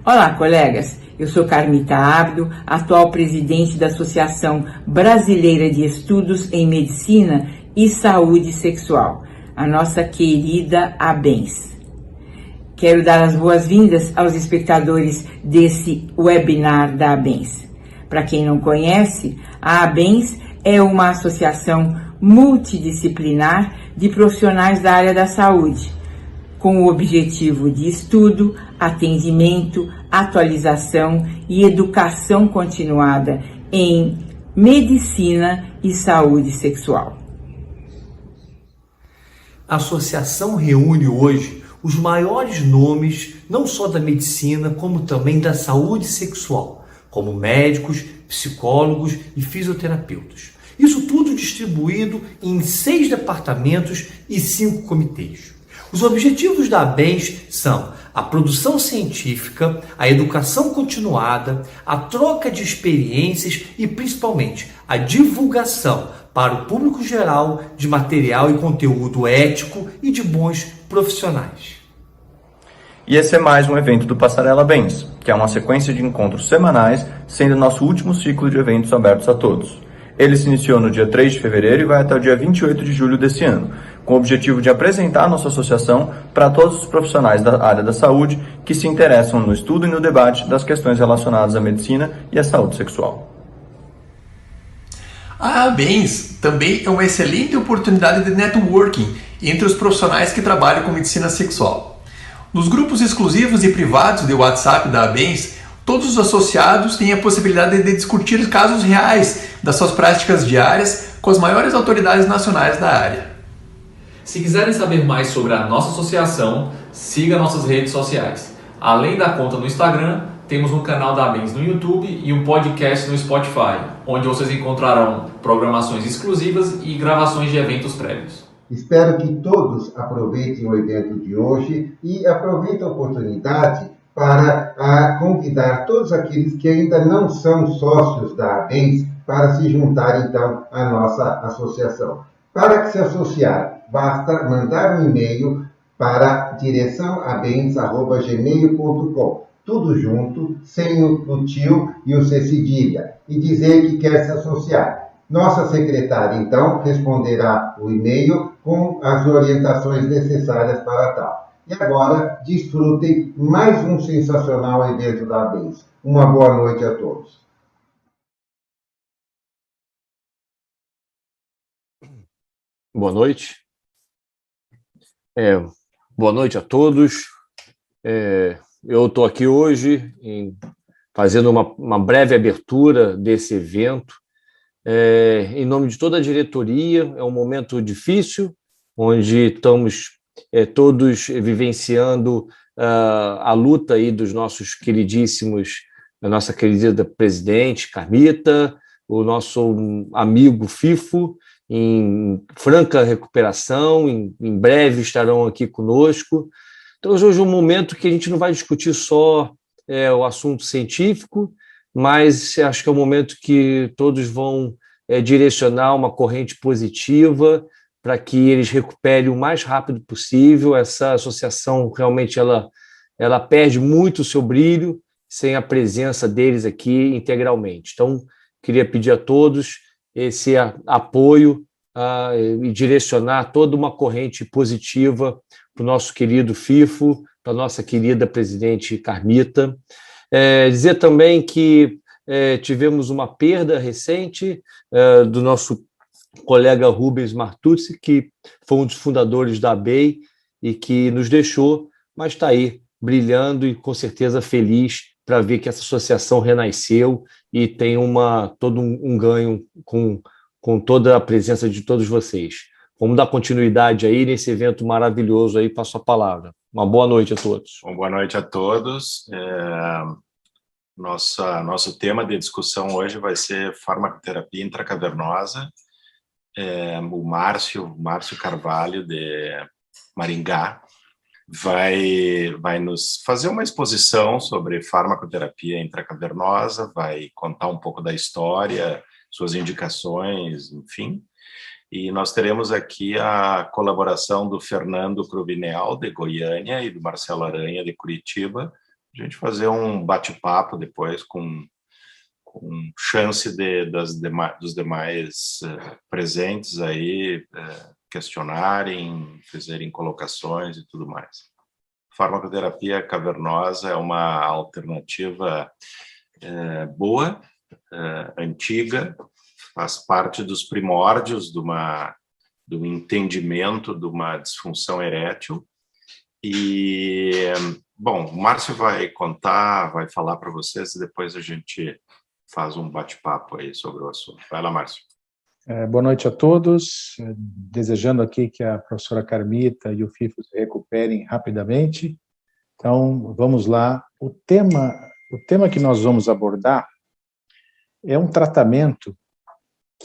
Olá, colegas. Eu sou Carmita Abdo, atual presidente da Associação Brasileira de Estudos em Medicina e Saúde Sexual, a nossa querida ABENS. Quero dar as boas-vindas aos espectadores desse webinar da ABENS. Para quem não conhece, a ABENS é uma associação multidisciplinar de profissionais da área da saúde, com o objetivo de estudo, atendimento, atualização e educação continuada em medicina e saúde sexual. A associação reúne hoje os maiores nomes não só da medicina, como também da saúde sexual, como médicos, psicólogos e fisioterapeutas. Isso tudo distribuído em 6 departamentos e 5 comitês. Os objetivos da ABENS são a produção científica, a educação continuada, a troca de experiências e, principalmente, a divulgação para o público geral de material e conteúdo ético e de bons profissionais. E esse é mais um evento do Passarela ABENS, que é uma sequência de encontros semanais, sendo nosso último ciclo de eventos abertos a todos. Ele se iniciou no dia 3 de fevereiro e vai até o dia 28 de julho desse ano, com o objetivo de apresentar nossa associação para todos os profissionais da área da saúde que se interessam no estudo e no debate das questões relacionadas à medicina e à saúde sexual. A ABENS também é uma excelente oportunidade de networking entre os profissionais que trabalham com medicina sexual. Nos grupos exclusivos e privados de WhatsApp da ABENS, todos os associados têm a possibilidade de discutir casos reais das suas práticas diárias com as maiores autoridades nacionais da área. Se quiserem saber mais sobre a nossa associação, siga nossas redes sociais. Além da conta no Instagram, temos um canal da ABENS no YouTube e um podcast no Spotify, onde vocês encontrarão programações exclusivas e gravações de eventos prévios. Espero que todos aproveitem o evento de hoje e aproveitem a oportunidade para convidar todos aqueles que ainda não são sócios da ABENS para se juntar, então, à nossa associação. Para se associar, basta mandar um e-mail para direçãoabens@gmail.com, tudo junto, sem o tio e o C cedilha, e dizer que quer se associar. Nossa secretária, então, responderá o e-mail com as orientações necessárias para tal. E agora, desfrutem mais um sensacional evento da ABENS. Uma boa noite a todos. Boa noite. Boa noite a todos. Eu estou aqui hoje fazendo uma breve abertura desse evento. Em nome de toda a diretoria, é um momento difícil, onde estamos todos vivenciando a luta aí dos nossos queridíssimos, a nossa querida presidente Carmita, o nosso amigo Fifo, em franca recuperação, em breve estarão aqui conosco. Então, hoje é um momento que a gente não vai discutir só o assunto científico, mas acho que é um momento que todos vão direcionar uma corrente positiva para que eles recuperem o mais rápido possível. Essa associação realmente ela perde muito o seu brilho sem a presença deles aqui integralmente. Então, queria pedir a todos esse apoio e direcionar toda uma corrente positiva para o nosso querido Fifo, para a nossa querida presidente Carmita. Dizer também que tivemos uma perda recente do nosso colega Rubens Martucci, que foi um dos fundadores da ABEI e que nos deixou, mas está aí, brilhando e com certeza feliz para ver que essa associação renasceu e tem todo um ganho com toda a presença de todos vocês. Vamos dar continuidade aí nesse evento maravilhoso aí, passo a palavra. Uma boa noite a todos. Bom, boa noite a todos. Nosso tema de discussão hoje vai ser farmacoterapia intracavernosa. O Márcio Carvalho, de Maringá, vai nos fazer uma exposição sobre farmacoterapia intracavernosa, vai contar um pouco da história, suas indicações, enfim. E nós teremos aqui a colaboração do Fernando Cruvinel, de Goiânia, e do Marcelo Aranha, de Curitiba, a gente fazer um bate-papo depois com chance dos demais presentes aí questionarem, fazerem colocações e tudo mais. Farmacoterapia cavernosa é uma alternativa boa, antiga, faz parte dos primórdios do entendimento de uma disfunção erétil. E, bom, o Márcio vai contar, vai falar para vocês e depois a gente faz um bate-papo aí sobre o assunto. Vai lá, Márcio. Boa noite a todos, desejando aqui que a professora Carmita e o FIFO se recuperem rapidamente. Então, vamos lá. O tema que nós vamos abordar é um tratamento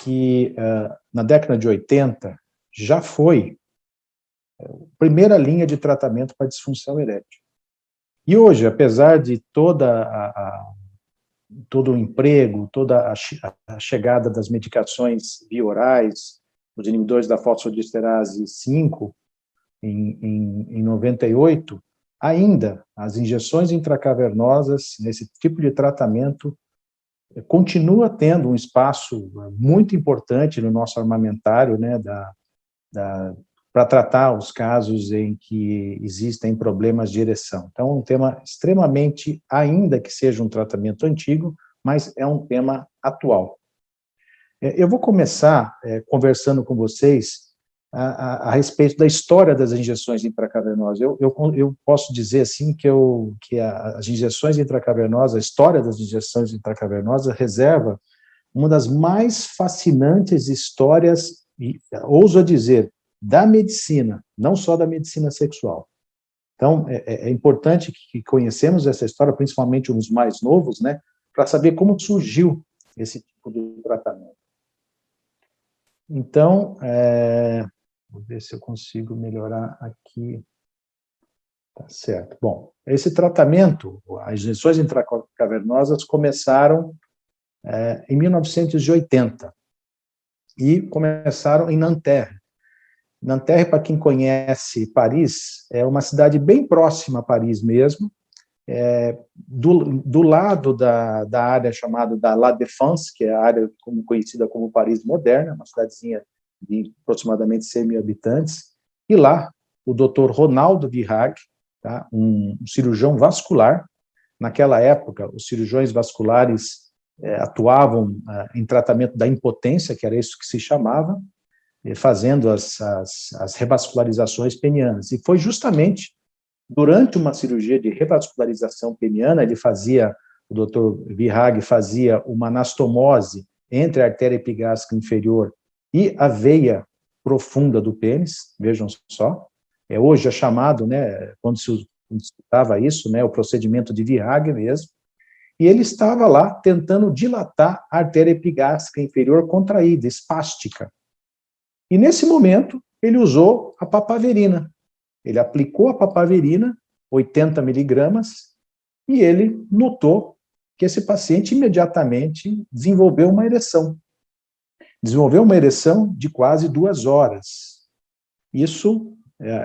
que, na década de 80, já foi a primeira linha de tratamento para disfunção erétil. E hoje, apesar de todo o emprego, toda a chegada das medicações biorais, os inibidores da fosfodiesterase 5, em 98, ainda as injeções intracavernosas, nesse tipo de tratamento, continua tendo um espaço muito importante no nosso armamentário, né, para tratar os casos em que existem problemas de ereção. Então, é um tema extremamente, ainda que seja um tratamento antigo, mas é um tema atual. Eu vou começar conversando com vocês a respeito da história das injeções intracavernosas. Eu posso dizer assim que as injeções intracavernosas, a história das injeções intracavernosas reserva uma das mais fascinantes histórias, e ouso dizer, da medicina, não só da medicina sexual. Então, é importante que conhecemos essa história, principalmente os mais novos, né, para saber como surgiu esse tipo de tratamento. Então, vou ver se eu consigo melhorar aqui. Tá certo. Bom, esse tratamento, as injeções intracavernosas começaram em 1980 e começaram em Nanterre. Nanterre, para quem conhece Paris, é uma cidade bem próxima a Paris mesmo, do lado da área chamada da La Défense, que é a área conhecida como Paris moderna, uma cidadezinha de aproximadamente 100 mil habitantes, e lá o Dr. Ronaldo Virag, tá, um cirurgião vascular. Naquela época, os cirurgiões vasculares atuavam em tratamento da impotência, que era isso que se chamava, fazendo as revascularizações penianas. E foi justamente durante uma cirurgia de revascularização peniana, o Dr. Virag fazia uma anastomose entre a artéria epigástica inferior e a veia profunda do pênis, vejam só. Hoje é chamado, né, quando se estudava isso, né, o procedimento de Virag mesmo, e ele estava lá tentando dilatar a artéria epigástica inferior contraída, espástica. E nesse momento, ele usou a papaverina. Ele aplicou a papaverina, 80 miligramas, e ele notou que esse paciente imediatamente desenvolveu uma ereção. Desenvolveu uma ereção de quase 2 horas. Isso,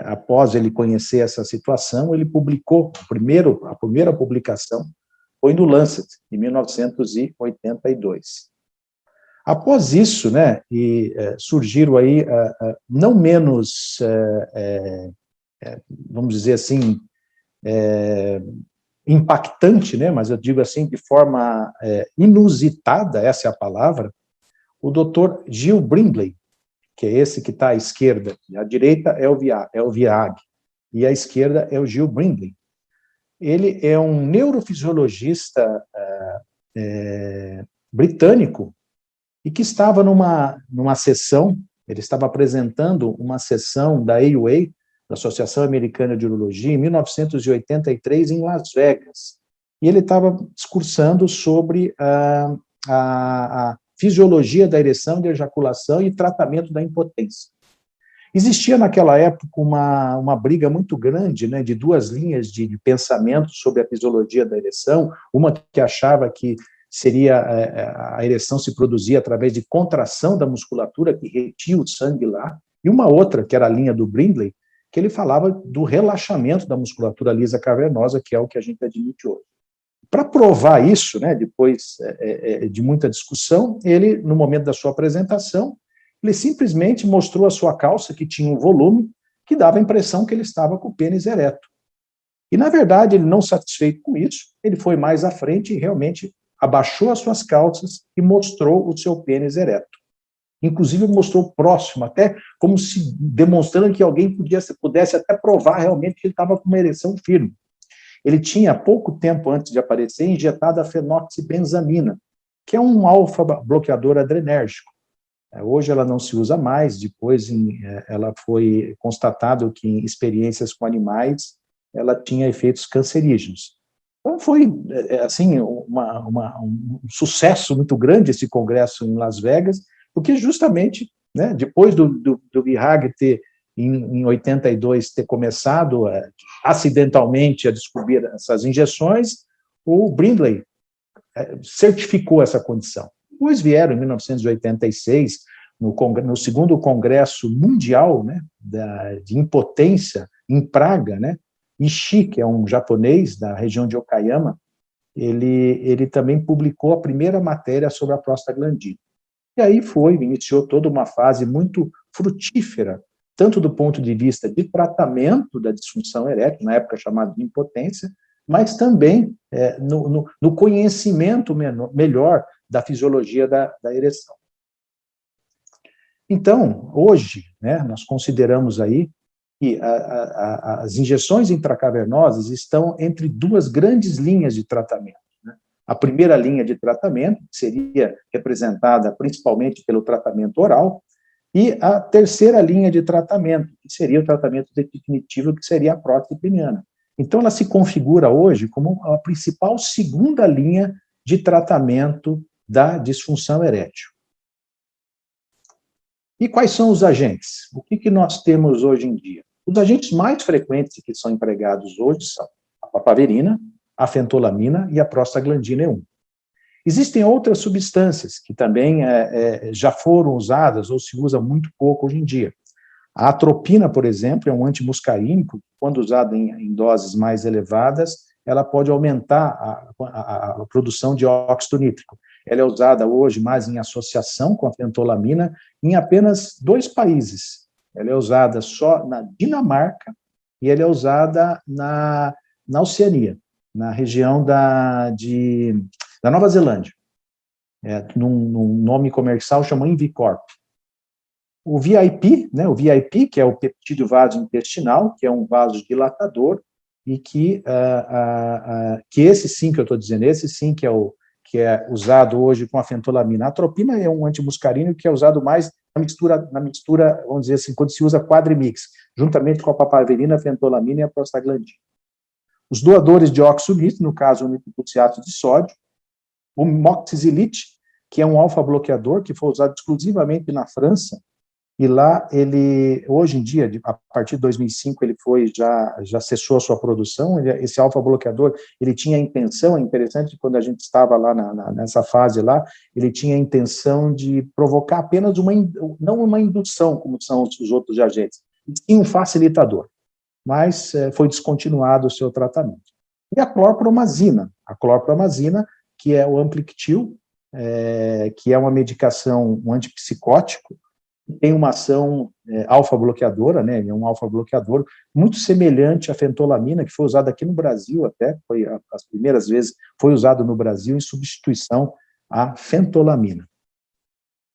após ele conhecer essa situação, ele publicou, a primeira publicação foi no Lancet, em 1982. Após isso, né, surgiram aí, não menos, vamos dizer assim, impactante, né, mas eu digo assim, de forma inusitada, essa é a palavra, o Dr. Gil Brindley, que é esse que está à esquerda, a direita é o Virag, e à esquerda é o Gil Brindley. Ele é um neurofisiologista britânico, e que estava numa sessão, ele estava apresentando uma sessão da AUA, da Associação Americana de Urologia, em 1983, em Las Vegas. E ele estava discursando sobre a fisiologia da ereção, da ejaculação e tratamento da impotência. Existia naquela época uma briga muito grande, né, de 2 linhas de pensamento sobre a fisiologia da ereção, uma que achava que a ereção se produzia através de contração da musculatura que retia o sangue lá, e uma outra, que era a linha do Brindley, que ele falava do relaxamento da musculatura lisa cavernosa, que é o que a gente admite hoje. Para provar isso, né, depois de muita discussão, ele, no momento da sua apresentação, ele simplesmente mostrou a sua calça, que tinha um volume, que dava a impressão que ele estava com o pênis ereto. E, na verdade, ele não satisfeito com isso, ele foi mais à frente e realmente abaixou as suas calças e mostrou o seu pênis ereto. Inclusive, mostrou próximo, até como se demonstrando que alguém pudesse até provar realmente que ele estava com uma ereção firme. Ele tinha, pouco tempo antes de aparecer, injetado a fenoxibenzamina, que é um alfa-bloqueador adrenérgico. Hoje ela não se usa mais, depois ela foi constatado que em experiências com animais ela tinha efeitos cancerígenos. Então foi, assim, um sucesso muito grande esse congresso em Las Vegas, porque justamente, né, depois do Vihag ter, em 82, ter começado acidentalmente a descobrir essas injeções, o Brindley certificou essa condição. Depois vieram, em 1986, no segundo Congresso Mundial, né, de Impotência, em Praga, né, Ishii, que é um japonês da região de Okayama, ele também publicou a primeira matéria sobre a prostaglandina. E aí iniciou toda uma fase muito frutífera, tanto do ponto de vista de tratamento da disfunção erétil, na época chamada de impotência, mas também no conhecimento melhor da fisiologia da ereção. Então, hoje, né, nós consideramos aí que as injeções intracavernosas estão entre duas grandes linhas de tratamento. Né? A primeira linha de tratamento, que seria representada principalmente pelo tratamento oral, e a terceira linha de tratamento, que seria o tratamento definitivo, que seria a prótese peniana. Então, ela se configura hoje como a principal segunda linha de tratamento da disfunção erétil. E quais são os agentes? O que nós temos hoje em dia? Os agentes mais frequentes que são empregados hoje são a papaverina, a fentolamina e a prostaglandina E1. Existem outras substâncias que também já foram usadas ou se usa muito pouco hoje em dia. A atropina, por exemplo, é um antimuscarínico, quando usada em doses mais elevadas, ela pode aumentar a produção de óxido nítrico. Ela é usada hoje mais em associação com a fentolamina em apenas 2 países. Ela é usada só na Dinamarca e ela é usada na Oceania, na região da Nova Zelândia. Num nome comercial chama Invicorp. O VIP, né, que é o peptídeo vasointestinal, que é um vasodilatador, e que esse sim que eu estou dizendo, esse sim que é usado hoje com a fentolamina. A atropina é um antimuscarínico que é usado mais na mistura, vamos dizer assim, quando se usa quadrimix, juntamente com a papaverina, a fentolamina e a prostaglandina. Os doadores de óxido nítrico, no caso o nitrocutiato de sódio, o moxizilite, que é um alfa-bloqueador que foi usado exclusivamente na França, e lá hoje em dia, a partir de 2005, ele já cessou a sua produção. Esse alfa-bloqueador, ele tinha a intenção, é interessante, quando a gente estava lá nessa fase lá, ele tinha a intenção de provocar apenas não uma indução, como são os outros agentes, e sim um facilitador, mas foi descontinuado o seu tratamento. E a clorpromazina, que é o Amplictil, que é uma medicação, um antipsicótico, tem uma ação alfa-bloqueadora, né, é um alfa-bloqueador muito semelhante à fentolamina, que foi usada aqui no Brasil até, as primeiras vezes foi usado no Brasil em substituição à fentolamina.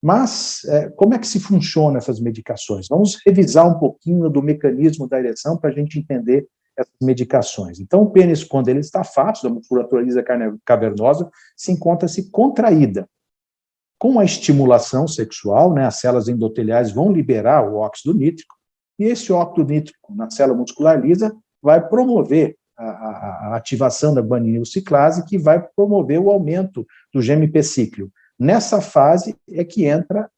Mas, como é que se funciona essas medicações? Vamos revisar um pouquinho do mecanismo da ereção para a gente entender essas medicações. Então, o pênis, quando ele está fácil, a musculatura lisa cavernosa, se encontra-se contraída. Com a estimulação sexual, né, as células endoteliais vão liberar o óxido nítrico, e esse óxido nítrico na célula muscular lisa vai promover a ativação da guanilociclase, que vai promover o aumento do GMP-cíclio. Nessa fase é que entra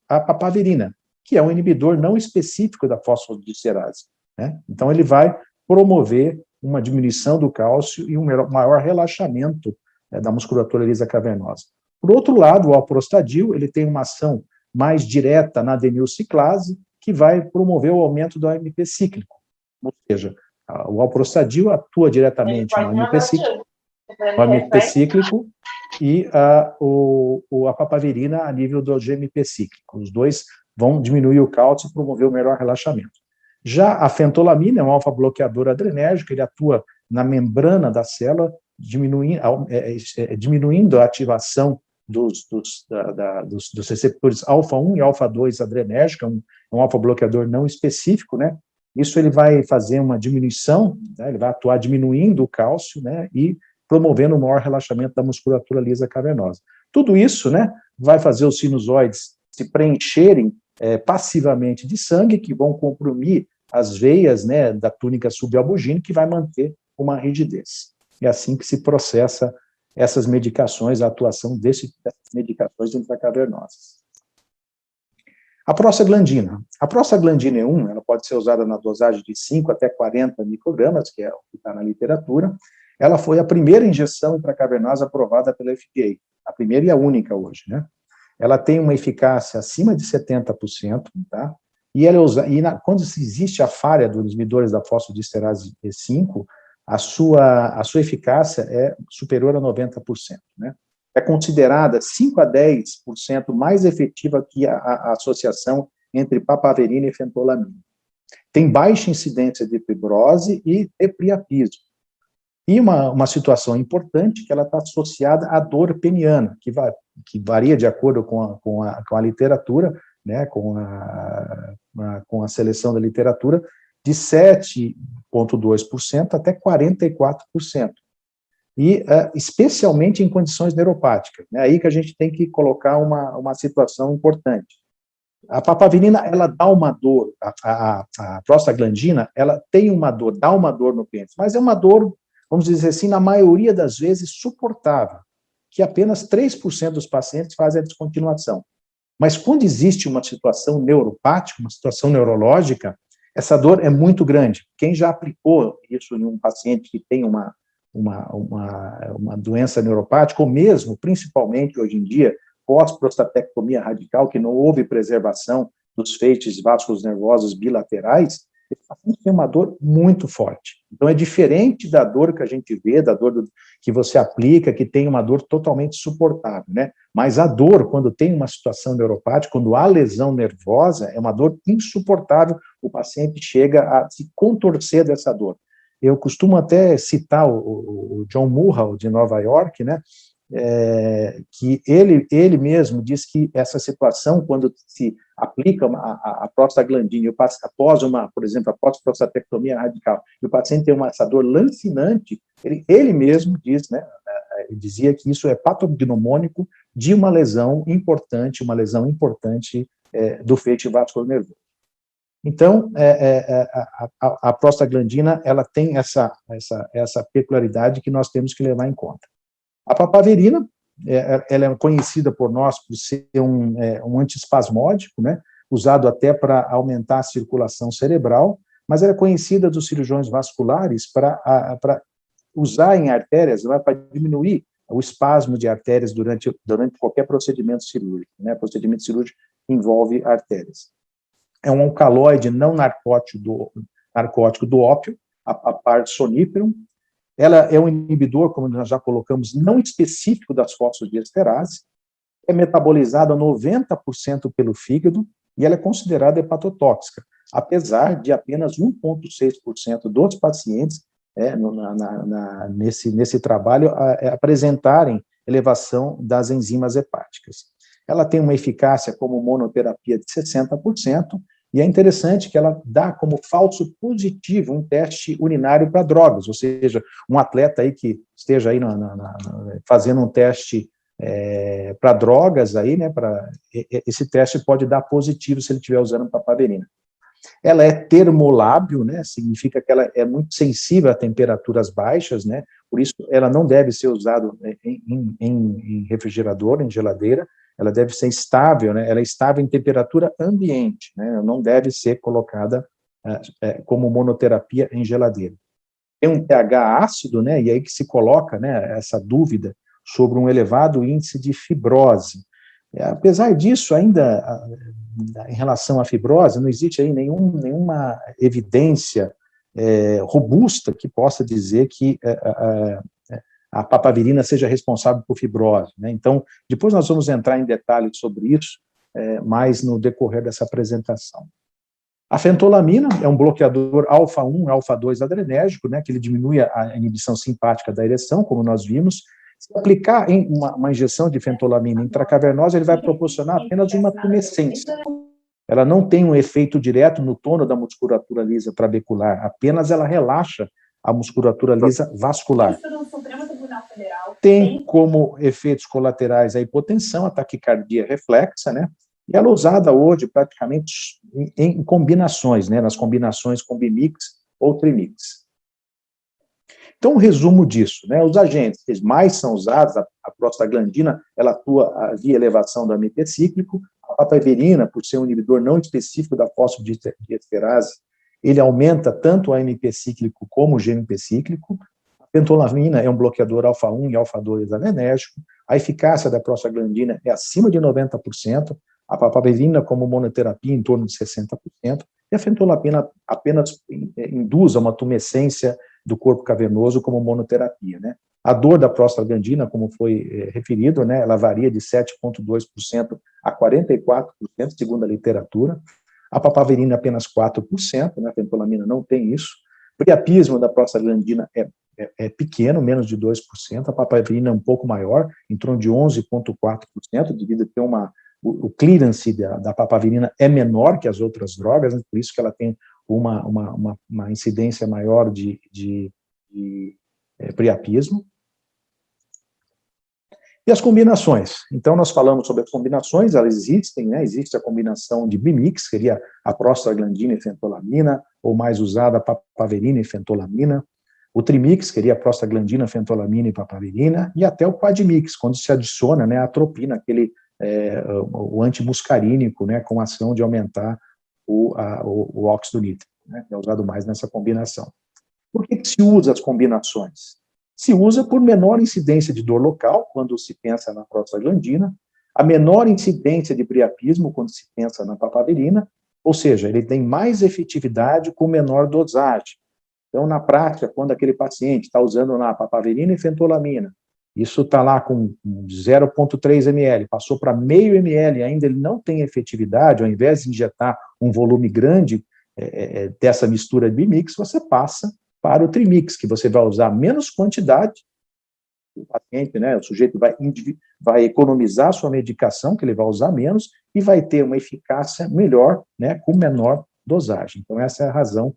a papaverina, que é um inibidor não específico da fosfodiesтерase, né? Então, ele vai promover uma diminuição do cálcio e um maior relaxamento da musculatura lisa cavernosa. Por outro lado, o alprostadil, ele tem uma ação mais direta na adenilciclase, que vai promover o aumento do AMP cíclico. ou seja, o alprostadil atua diretamente no AMP cíclico e a papaverina a nível do GMP cíclico. Os dois vão diminuir o cálcio e promover o melhor relaxamento. Já a fentolamina é um alfa-bloqueador adrenérgico, ele atua na membrana da célula, diminuindo a ativação dos receptores alfa-1 e alfa-2 adrenérgico, é um alfa-bloqueador não específico, né? Isso ele vai fazer uma diminuição, né? Ele vai atuar diminuindo o cálcio, né? E promovendo o maior relaxamento da musculatura lisa cavernosa. Tudo isso, né, vai fazer os sinusoides se preencherem passivamente de sangue, que vão comprimir as veias, né, da túnica subalbugínica, que vai manter uma rigidez. É assim que se processa essas medicações, a atuação dessas medicações intracavernosas. A prostaglandina. A prostaglandina E1, ela pode ser usada na dosagem de 5 até 40 microgramas, que é o que está na literatura. Ela foi a primeira injeção intracavernosa aprovada pela FDA, a primeira e a única hoje, né? Ela tem uma eficácia acima de 70%, tá? E ela quando existe a falha dos inibidores da fosfodiesterase E5, a sua eficácia é superior a 90%, né? É considerada 5 a 10% mais efetiva que a associação entre papaverina e fentolamina. Tem baixa incidência de fibrose e de priapismo. E uma situação importante que ela está associada à dor peniana, que varia de acordo com a literatura, né, com a seleção da literatura, de 7,2% até 44%. E especialmente em condições neuropáticas. É aí que a gente tem que colocar uma situação importante. A papaverina, ela dá uma dor, a prostaglandina, ela tem uma dor, dá uma dor no pênis, mas é uma dor, vamos dizer assim, na maioria das vezes suportável, que apenas 3% dos pacientes fazem a descontinuação. Mas quando existe uma situação neuropática, uma situação neurológica, essa dor é muito grande. Quem já aplicou isso em um paciente que tem uma doença neuropática, ou mesmo, principalmente hoje em dia, pós-prostatectomia radical, que não houve preservação dos feixes vasculos nervosos bilaterais, esse paciente tem uma dor muito forte. Então, é diferente da dor que a gente vê, da dor que você aplica, que tem uma dor totalmente suportável, né? Mas a dor, quando tem uma situação neuropática, quando há lesão nervosa, é uma dor insuportável, o paciente chega a se contorcer dessa dor. Eu costumo até citar o John Murrow, de Nova York, né, que ele mesmo diz que essa situação, quando se aplica a prostaglandina, após por exemplo, após prostatectomia radical, e o paciente tem essa dor lancinante, ele mesmo diz, né, dizia que isso é patognomônico de uma lesão importante do feixe vascular nervoso. Então, a prostaglandina, ela tem essa peculiaridade que nós temos que levar em conta. A papaverina, ela é conhecida por nós por ser um antiespasmódico, né, usado até para aumentar a circulação cerebral, mas ela é conhecida dos cirurgiões vasculares para usar em artérias, para diminuir o espasmo de artérias durante qualquer procedimento cirúrgico, né, procedimento cirúrgico envolve artérias. É um alcaloide não narcótico do ópio, a parte sonífero. Ela é um inibidor, como nós já colocamos, não específico das fosfodiesterases, é metabolizada 90% pelo fígado e ela é considerada hepatotóxica, apesar de apenas 1,6% dos pacientes nesse trabalho apresentarem elevação das enzimas hepáticas. Ela tem uma eficácia como monoterapia de 60%, e é interessante que ela dá como falso positivo um teste urinário para drogas, ou seja, um atleta aí que esteja aí fazendo um teste para drogas, aí, né, esse teste pode dar positivo se ele estiver usando papaverina. Ela é termolábil, né, significa que ela é muito sensível a temperaturas baixas, né, por isso ela não deve ser usada em refrigerador, em geladeira. Ela deve ser estável, né? Ela é estável em temperatura ambiente, né? Não deve ser colocada como monoterapia em geladeira. Tem um pH ácido, né? E aí que se coloca, né, essa dúvida sobre um elevado índice de fibrose. Apesar disso, ainda em relação à fibrose, não existe aí nenhuma evidência robusta que possa dizer que a papaverina seja responsável por fibrose, né? Então, depois nós vamos entrar em detalhes sobre isso, mais no decorrer dessa apresentação. A fentolamina é um bloqueador alfa-1 e alfa-2 adrenérgico, né, que ele diminui a inibição simpática da ereção, como nós vimos. Se aplicar em uma injeção de fentolamina intracavernosa, ele vai proporcionar apenas uma tumescência. Ela não tem um efeito direto no tono da musculatura lisa trabecular, apenas ela relaxa a musculatura lisa vascular. Tem como efeitos colaterais a hipotensão, a taquicardia reflexa, né? E ela é usada hoje praticamente em combinações, né? Nas combinações com bimix ou trimix. Então, um resumo disso, né? Os agentes que mais são usados, a prostaglandina, ela atua via elevação do AMP cíclico, a papaverina, por ser um inibidor não específico da fosfodiesterase, ele aumenta tanto o AMP cíclico como o GMP cíclico. A fentolamina é um bloqueador alfa-1 e alfa-2 adrenérgico. A eficácia da prostaglandina é acima de 90%, a papaverina como monoterapia em torno de 60%, e a fentolamina apenas induz a uma tumescência do corpo cavernoso como monoterapia, né? A dor da prostaglandina, como foi referido, né, ela varia de 7,2% a 44%, segundo a literatura. A papaverina apenas 4%, né, a fentolamina não tem isso. O priapismo da prostaglandina é pequeno, menos de 2%, a papaverina é um pouco maior, em torno de 11,4%, devido a ter o clearance da papaverina é menor que as outras drogas, né, por isso que ela tem uma incidência maior de priapismo. E as combinações? Então, nós falamos sobre as combinações, elas existem, né? Existe a combinação de bimix, que seria a prostaglandina e fentolamina, ou mais usada, a papaverina e fentolamina. O trimix, que seria a prostaglandina, fentolamina e papaverina. E até o quadmix, quando se adiciona, né, a atropina, o antimuscarínico, né, com a ação de aumentar o óxido nítrico, né, que é usado mais nessa combinação. Por que se usa as combinações? Se usa por menor incidência de dor local, quando se pensa na prostaglandina, a menor incidência de priapismo, quando se pensa na papaverina, ou seja, ele tem mais efetividade com menor dosagem. Então, na prática, quando aquele paciente está usando na papaverina e fentolamina, isso está lá com 0,3 ml, passou para meio ml, ainda ele não tem efetividade, ao invés de injetar um volume grande dessa mistura de bimix, você passa para o trimix, que você vai usar menos quantidade, o paciente, né, o sujeito vai economizar a sua medicação, que ele vai usar menos, e vai ter uma eficácia melhor, né, com menor dosagem. Então, essa é a razão,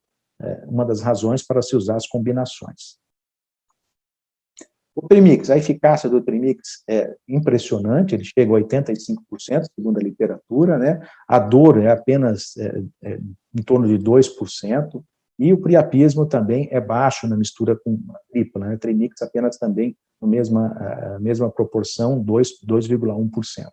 uma das razões para se usar as combinações. O trimix, a eficácia do trimix é impressionante, ele chega a 85%, segundo a literatura, né? A dor é apenas em torno de 2%, e o priapismo também é baixo na mistura com a tripla, né? Trimix apenas também na mesma proporção, 2,1%.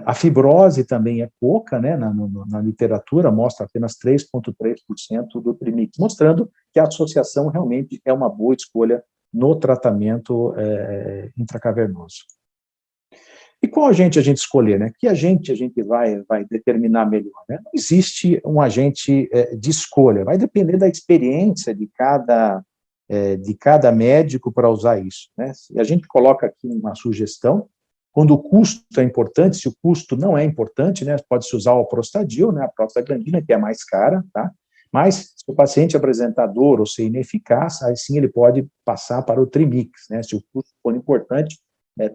A fibrose também é pouca, né? Na literatura mostra apenas 3,3% do trimix, mostrando que a associação realmente é uma boa escolha no tratamento intracavernoso. E qual agente a gente escolher, né? Que agente a gente vai determinar melhor, né? Não existe um agente de escolha, vai depender da experiência de cada médico para usar isso, né? E a gente coloca aqui uma sugestão, quando o custo é importante, se o custo não é importante, né, pode-se usar o prostagil, né, a prostaglandina, que é mais cara, tá? Mas, se o paciente apresentar dor ou ser ineficaz, aí sim ele pode passar para o trimix, né? Se o custo for importante,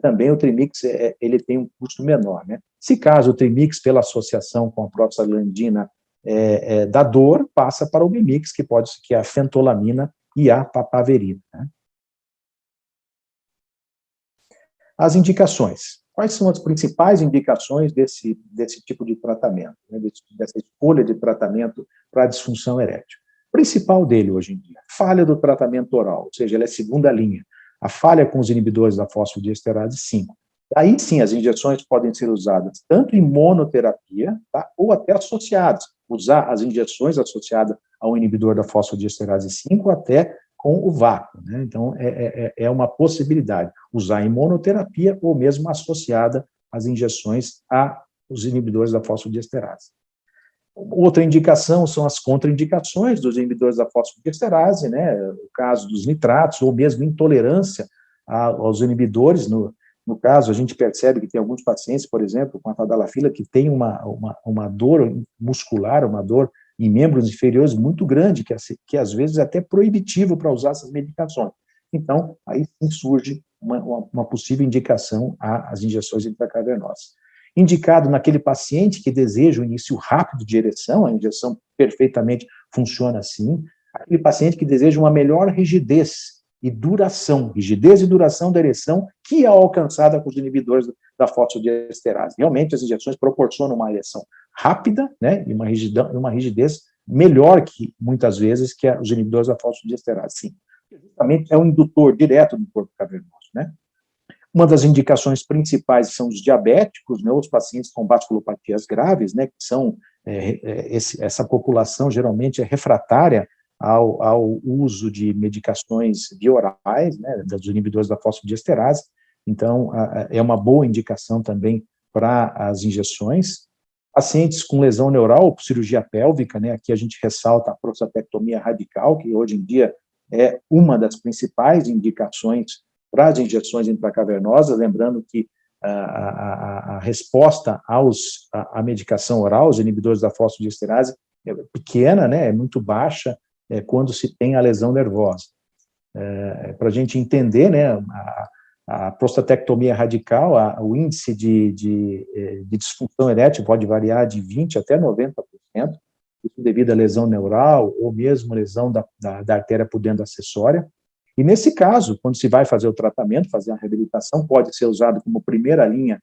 também o trimix ele tem um custo menor, né? Se caso o trimix, pela associação com a prostaglandina, da dor, passa para o bimix, que é a fentolamina e a papaverina, né? As indicações. Quais são as principais indicações desse tipo de tratamento, né? Dessa escolha de tratamento para a disfunção erétil? O principal dele hoje em dia, falha do tratamento oral, ou seja, ele é segunda linha. A falha com os inibidores da fosfodiesterase 5. Aí sim, as injeções podem ser usadas tanto em monoterapia, tá, ou até associadas. Usar as injeções associadas ao inibidor da fosfodiesterase 5 até com o vácuo, né? Então, é uma possibilidade, usar em monoterapia ou mesmo associada às injeções aos inibidores da fosfodiesterase. Outra indicação são as contraindicações dos inibidores da fosfodiesterase, né, o caso dos nitratos, ou mesmo intolerância aos inibidores. No caso, a gente percebe que tem alguns pacientes, por exemplo, com a tadalafila, que tem uma dor muscular, uma dor em membros inferiores muito grande, que às vezes é até proibitivo para usar essas medicações. Então, aí sim surge uma possível indicação às injeções intracavernosas. Indicado naquele paciente que deseja o início rápido de ereção, a injeção perfeitamente funciona assim, aquele paciente que deseja uma melhor rigidez e duração da ereção, que é alcançada com os inibidores da fosfodiesterase. Realmente, as injeções proporcionam uma ereção rápida, né, e uma rigidez melhor que, muitas vezes, que os inibidores da fosfodiesterase. Sim, justamente é um indutor direto do corpo cavernoso, né? Uma das indicações principais são os diabéticos, né, os pacientes com vasculopatias graves, né, que são, essa população geralmente é refratária ao uso de medicações biorais, né, dos inibidores da fosfodiesterase. Então, é uma boa indicação também para as injeções. Pacientes com lesão neural ou cirurgia pélvica, né, aqui a gente ressalta a prostatectomia radical, que hoje em dia é uma das principais indicações para as injeções intracavernosas, lembrando que a resposta à medicação oral, os inibidores da fosfodiesterase, é pequena, né, é muito baixa quando se tem a lesão nervosa. Para a gente entender, né, a prostatectomia radical, o índice de disfunção erétil pode variar de 20% até 90%, isso devido à lesão neural ou mesmo lesão da artéria pudenda acessória. E nesse caso, quando se vai fazer o tratamento, fazer a reabilitação, pode ser usado como primeira linha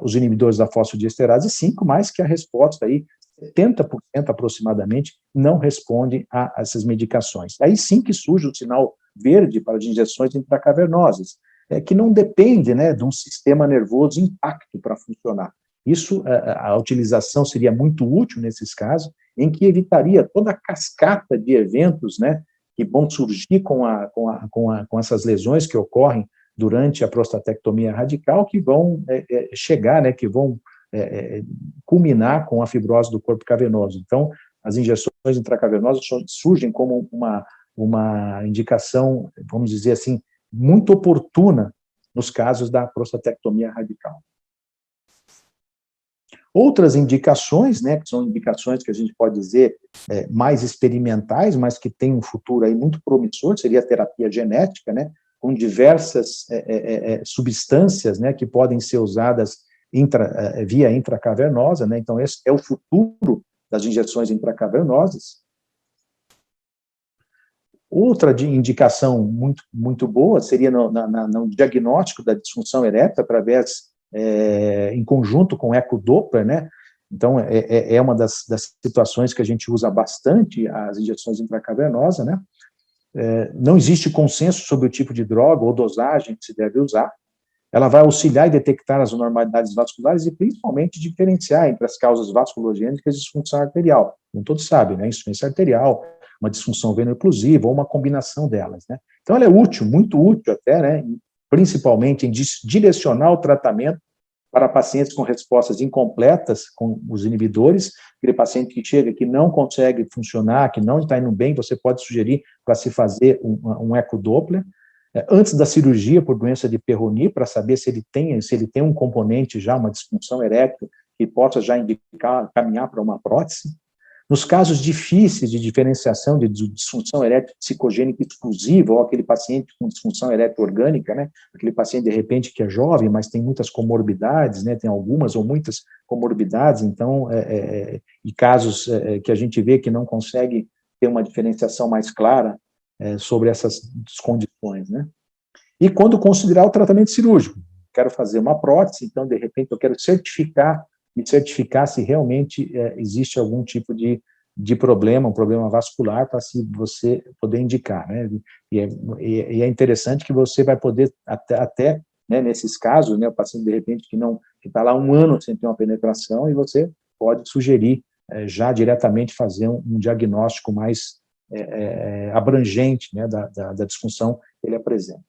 os inibidores da fosfodiesterase 5, mas que a resposta aí, 70% aproximadamente, não responde a essas medicações. Aí sim que surge o sinal verde para as injeções intracavernosas, que não depende, né, de um sistema nervoso intacto para funcionar. Isso, a utilização seria muito útil nesses casos, em que evitaria toda a cascata de eventos, né, que vão surgir com essas lesões que ocorrem durante a prostatectomia radical, que vão chegar, né, que vão culminar com a fibrose do corpo cavernoso. Então, as injeções intracavernosas surgem como uma indicação, vamos dizer assim, muito oportuna nos casos da prostatectomia radical. Outras indicações, né, que são indicações que a gente pode dizer mais experimentais, mas que têm um futuro aí muito promissor, seria a terapia genética, né, com diversas substâncias, né, que podem ser usadas via intracavernosa, né, então esse é o futuro das injeções intracavernosas. Outra indicação muito boa seria no diagnóstico da disfunção erétil através em conjunto com o ecodoppler, né? Então, é uma das situações que a gente usa bastante, as injeções intracavernosas, né? Não existe consenso sobre o tipo de droga ou dosagem que se deve usar. Ela vai auxiliar e detectar as anormalidades vasculares e, principalmente, diferenciar entre as causas vasculogênicas e disfunção arterial. Como todos sabem, né? Insuficiência arterial, uma disfunção veno-oclusiva ou uma combinação delas, né? Então, ela é útil, muito útil até, né? Principalmente em direcionar o tratamento para pacientes com respostas incompletas com os inibidores, aquele paciente que chega que não consegue funcionar, que não está indo bem, você pode sugerir para se fazer um ecodoppler, antes da cirurgia por doença de Peyronie, para saber se ele tem um componente já, uma disfunção erétil, que possa já indicar, caminhar para uma prótese. Nos casos difíceis de diferenciação de disfunção erétil psicogênica exclusiva, ou aquele paciente com disfunção erétil orgânica, né, aquele paciente, de repente, que é jovem, mas tem muitas comorbidades, né, tem algumas ou muitas comorbidades, então, e casos que a gente vê que não consegue ter uma diferenciação mais clara sobre essas condições, né. E quando considerar o tratamento cirúrgico, quero fazer uma prótese, então, de repente, eu quero me certificar se realmente existe algum tipo de problema, um problema vascular, para se você poder indicar, né? E é interessante que você vai poder, até né, nesses casos, né, o paciente, de repente, que está lá 1 ano sem ter uma penetração, e você pode sugerir já diretamente fazer um diagnóstico mais abrangente, né, da disfunção que ele apresenta.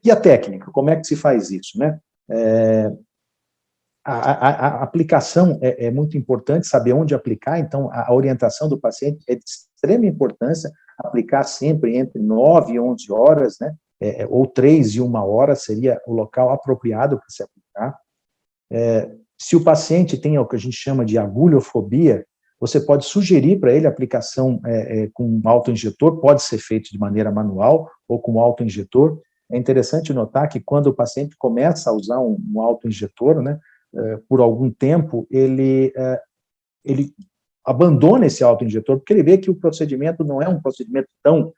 E a técnica, como é que se faz isso, né? A aplicação é muito importante, saber onde aplicar, então a orientação do paciente é de extrema importância, aplicar sempre entre 9 e 11 horas, né, ou 3 e 1 hora seria o local apropriado para se aplicar. Se o paciente tem o que a gente chama de agulhofobia, você pode sugerir para ele a aplicação com um autoinjetor, pode ser feito de maneira manual ou com autoinjetor. É interessante notar que quando o paciente começa a usar um autoinjetor, né, por algum tempo, ele abandona esse autoinjetor, porque ele vê que o procedimento não é um procedimento tão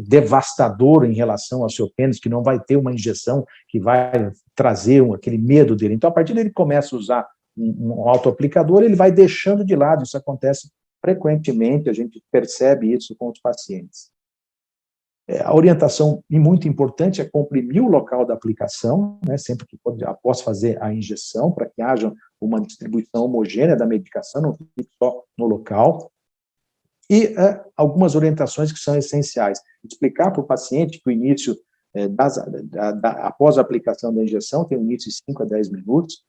devastador em relação ao seu pênis, que não vai ter uma injeção que vai trazer aquele medo dele. Então, a partir dele começa a usar um autoaplicador, ele vai deixando de lado. Isso acontece frequentemente, a gente percebe isso com os pacientes. A orientação, e muito importante, é comprimir o local da aplicação, né, sempre que após fazer a injeção, para que haja uma distribuição homogênea da medicação, não fique só no local. E algumas orientações que são essenciais. Explicar para o paciente que o início, após a aplicação da injeção, tem um início de 5 a 10 minutos.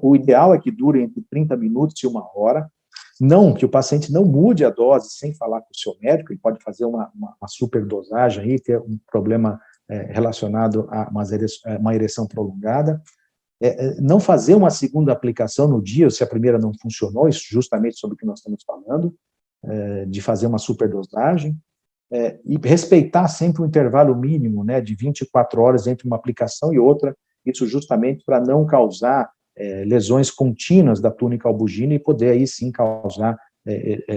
O ideal é que dure entre 30 minutos e 1 hora. Não, que o paciente não mude a dose sem falar com o seu médico, ele pode fazer uma superdosagem aí, ter um problema relacionado a uma ereção prolongada. Não fazer uma segunda aplicação no dia, se a primeira não funcionou, isso justamente sobre o que nós estamos falando, de fazer uma superdosagem, e respeitar sempre um intervalo mínimo, né, de 24 horas entre uma aplicação e outra, isso justamente para não causar lesões contínuas da túnica albugina e poder aí sim causar,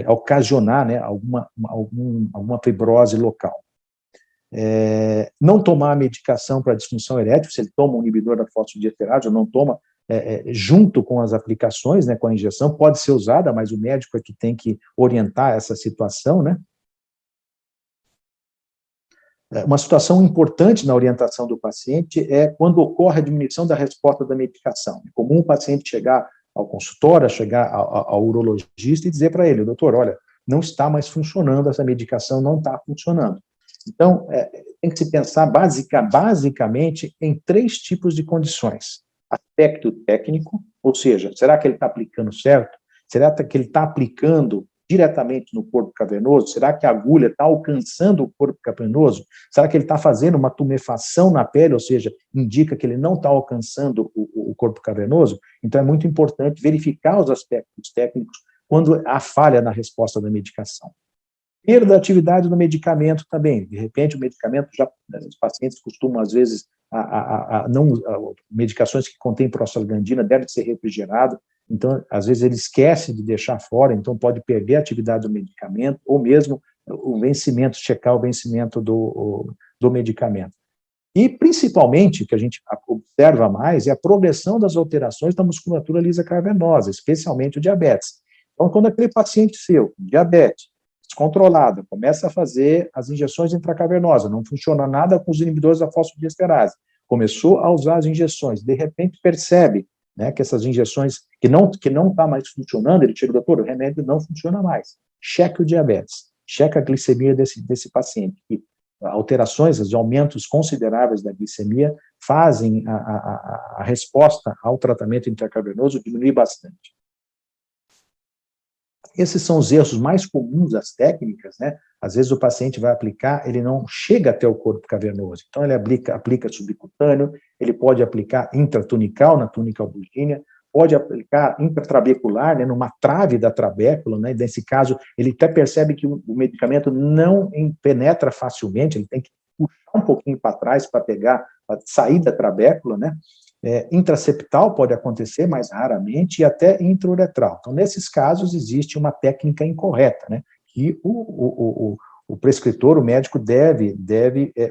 ocasionar, né, alguma fibrose local. Não tomar medicação para disfunção erétil, se ele toma um inibidor da fosfodiesterase ou não toma, junto com as aplicações, né, com a injeção, pode ser usada, mas o médico é que tem que orientar essa situação, né. Uma situação importante na orientação do paciente é quando ocorre a diminuição da resposta da medicação. É comum o paciente chegar ao consultório, chegar ao urologista e dizer para ele: doutor, olha, não está mais funcionando, essa medicação não está funcionando. Então, tem que se pensar basicamente em 3 tipos de condições. Aspecto técnico, ou seja, será que ele está aplicando certo? Será que ele está aplicando diretamente no corpo cavernoso? Será que a agulha está alcançando o corpo cavernoso? Será que ele está fazendo uma tumefação na pele, ou seja, indica que ele não está alcançando o corpo cavernoso? Então, é muito importante verificar os aspectos técnicos quando há falha na resposta da medicação. Perda da atividade do medicamento também. De repente, o medicamento, os pacientes costumam, às vezes, medicações que contêm prostaglandina devem ser refrigeradas. Então, às vezes, ele esquece de deixar fora, então pode perder a atividade do medicamento, ou mesmo o vencimento, checar o vencimento do medicamento. E, principalmente, o que a gente observa mais é a progressão das alterações da musculatura lisa cavernosa, especialmente o diabetes. Então, quando aquele paciente seu, diabetes, descontrolado, começa a fazer as injeções intracavernosas, não funciona nada com os inibidores da fosfodiesterase, começou a usar as injeções, de repente percebe, né, que essas injeções, que não está mais funcionando, ele chega, doutor, o remédio não funciona mais. Cheque o diabetes, cheque a glicemia desse paciente. E alterações, os aumentos consideráveis da glicemia fazem a resposta ao tratamento intracavernoso diminuir bastante. Esses são os erros mais comuns das técnicas, né? Às vezes o paciente vai aplicar, ele não chega até o corpo cavernoso, então ele aplica subcutâneo, ele pode aplicar intratunical na túnica albugínea, pode aplicar intratrabecular, né, numa trave da trabécula, né? Nesse caso, ele até percebe que o medicamento não penetra facilmente, ele tem que puxar um pouquinho para trás para sair da trabécula, né? Intraseptal pode acontecer mais raramente e até intrauretral. Então, nesses casos, existe uma técnica incorreta, né, que o prescritor, o médico, deve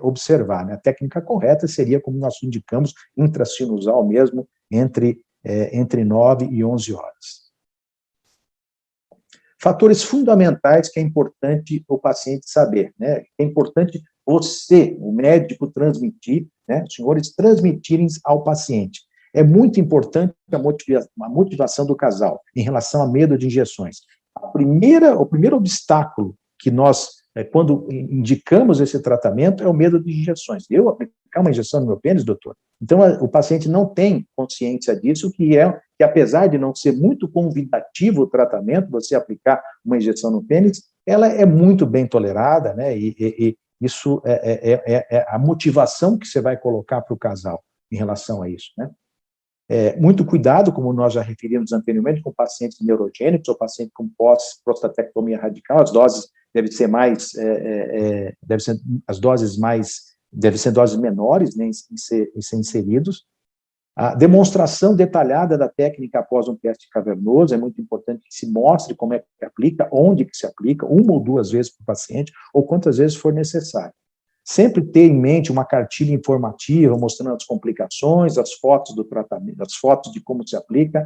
observar, né? A técnica correta seria, como nós indicamos, intrasinusal mesmo, entre 9 e 11 horas. Fatores fundamentais que é importante o paciente saber, né? É importante você, o médico, transmitir, né, os senhores transmitirem ao paciente. É muito importante a motivação do casal em relação a medo de injeções. O primeiro obstáculo que nós, quando indicamos esse tratamento, é o medo de injeções. Eu aplicar uma injeção no meu pênis, doutor, Então, o paciente não tem consciência disso, que apesar de não ser muito convidativo o tratamento, você aplicar uma injeção no pênis, ela é muito bem tolerada, né? E isso é a motivação que você vai colocar para o casal em relação a isso, né? Muito cuidado, como nós já referimos anteriormente, com pacientes neurogênicos ou pacientes com pós-prostatectomia radical. As doses devem ser doses menores, né, em ser inseridos. A demonstração detalhada da técnica após um teste cavernoso é muito importante que se mostre como é que aplica, onde que se aplica, 1 ou 2 vezes para o paciente, ou quantas vezes for necessário. Sempre ter em mente uma cartilha informativa mostrando as complicações, as fotos do tratamento, as fotos de como se aplica,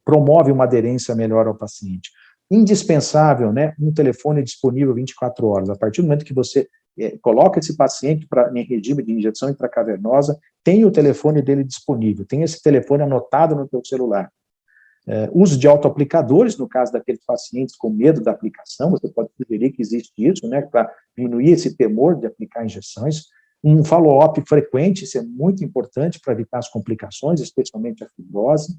promove uma aderência melhor ao paciente. Indispensável, né, um telefone disponível 24 horas. A partir do momento que você coloca esse paciente em regime de injeção intracavernosa, tem o telefone dele disponível, tem esse telefone anotado no teu celular. Uso de autoaplicadores, no caso daqueles pacientes com medo da aplicação, você pode sugerir que existe isso, né, para diminuir esse temor de aplicar injeções. Um follow-up frequente, isso é muito importante para evitar as complicações, especialmente a fibrose.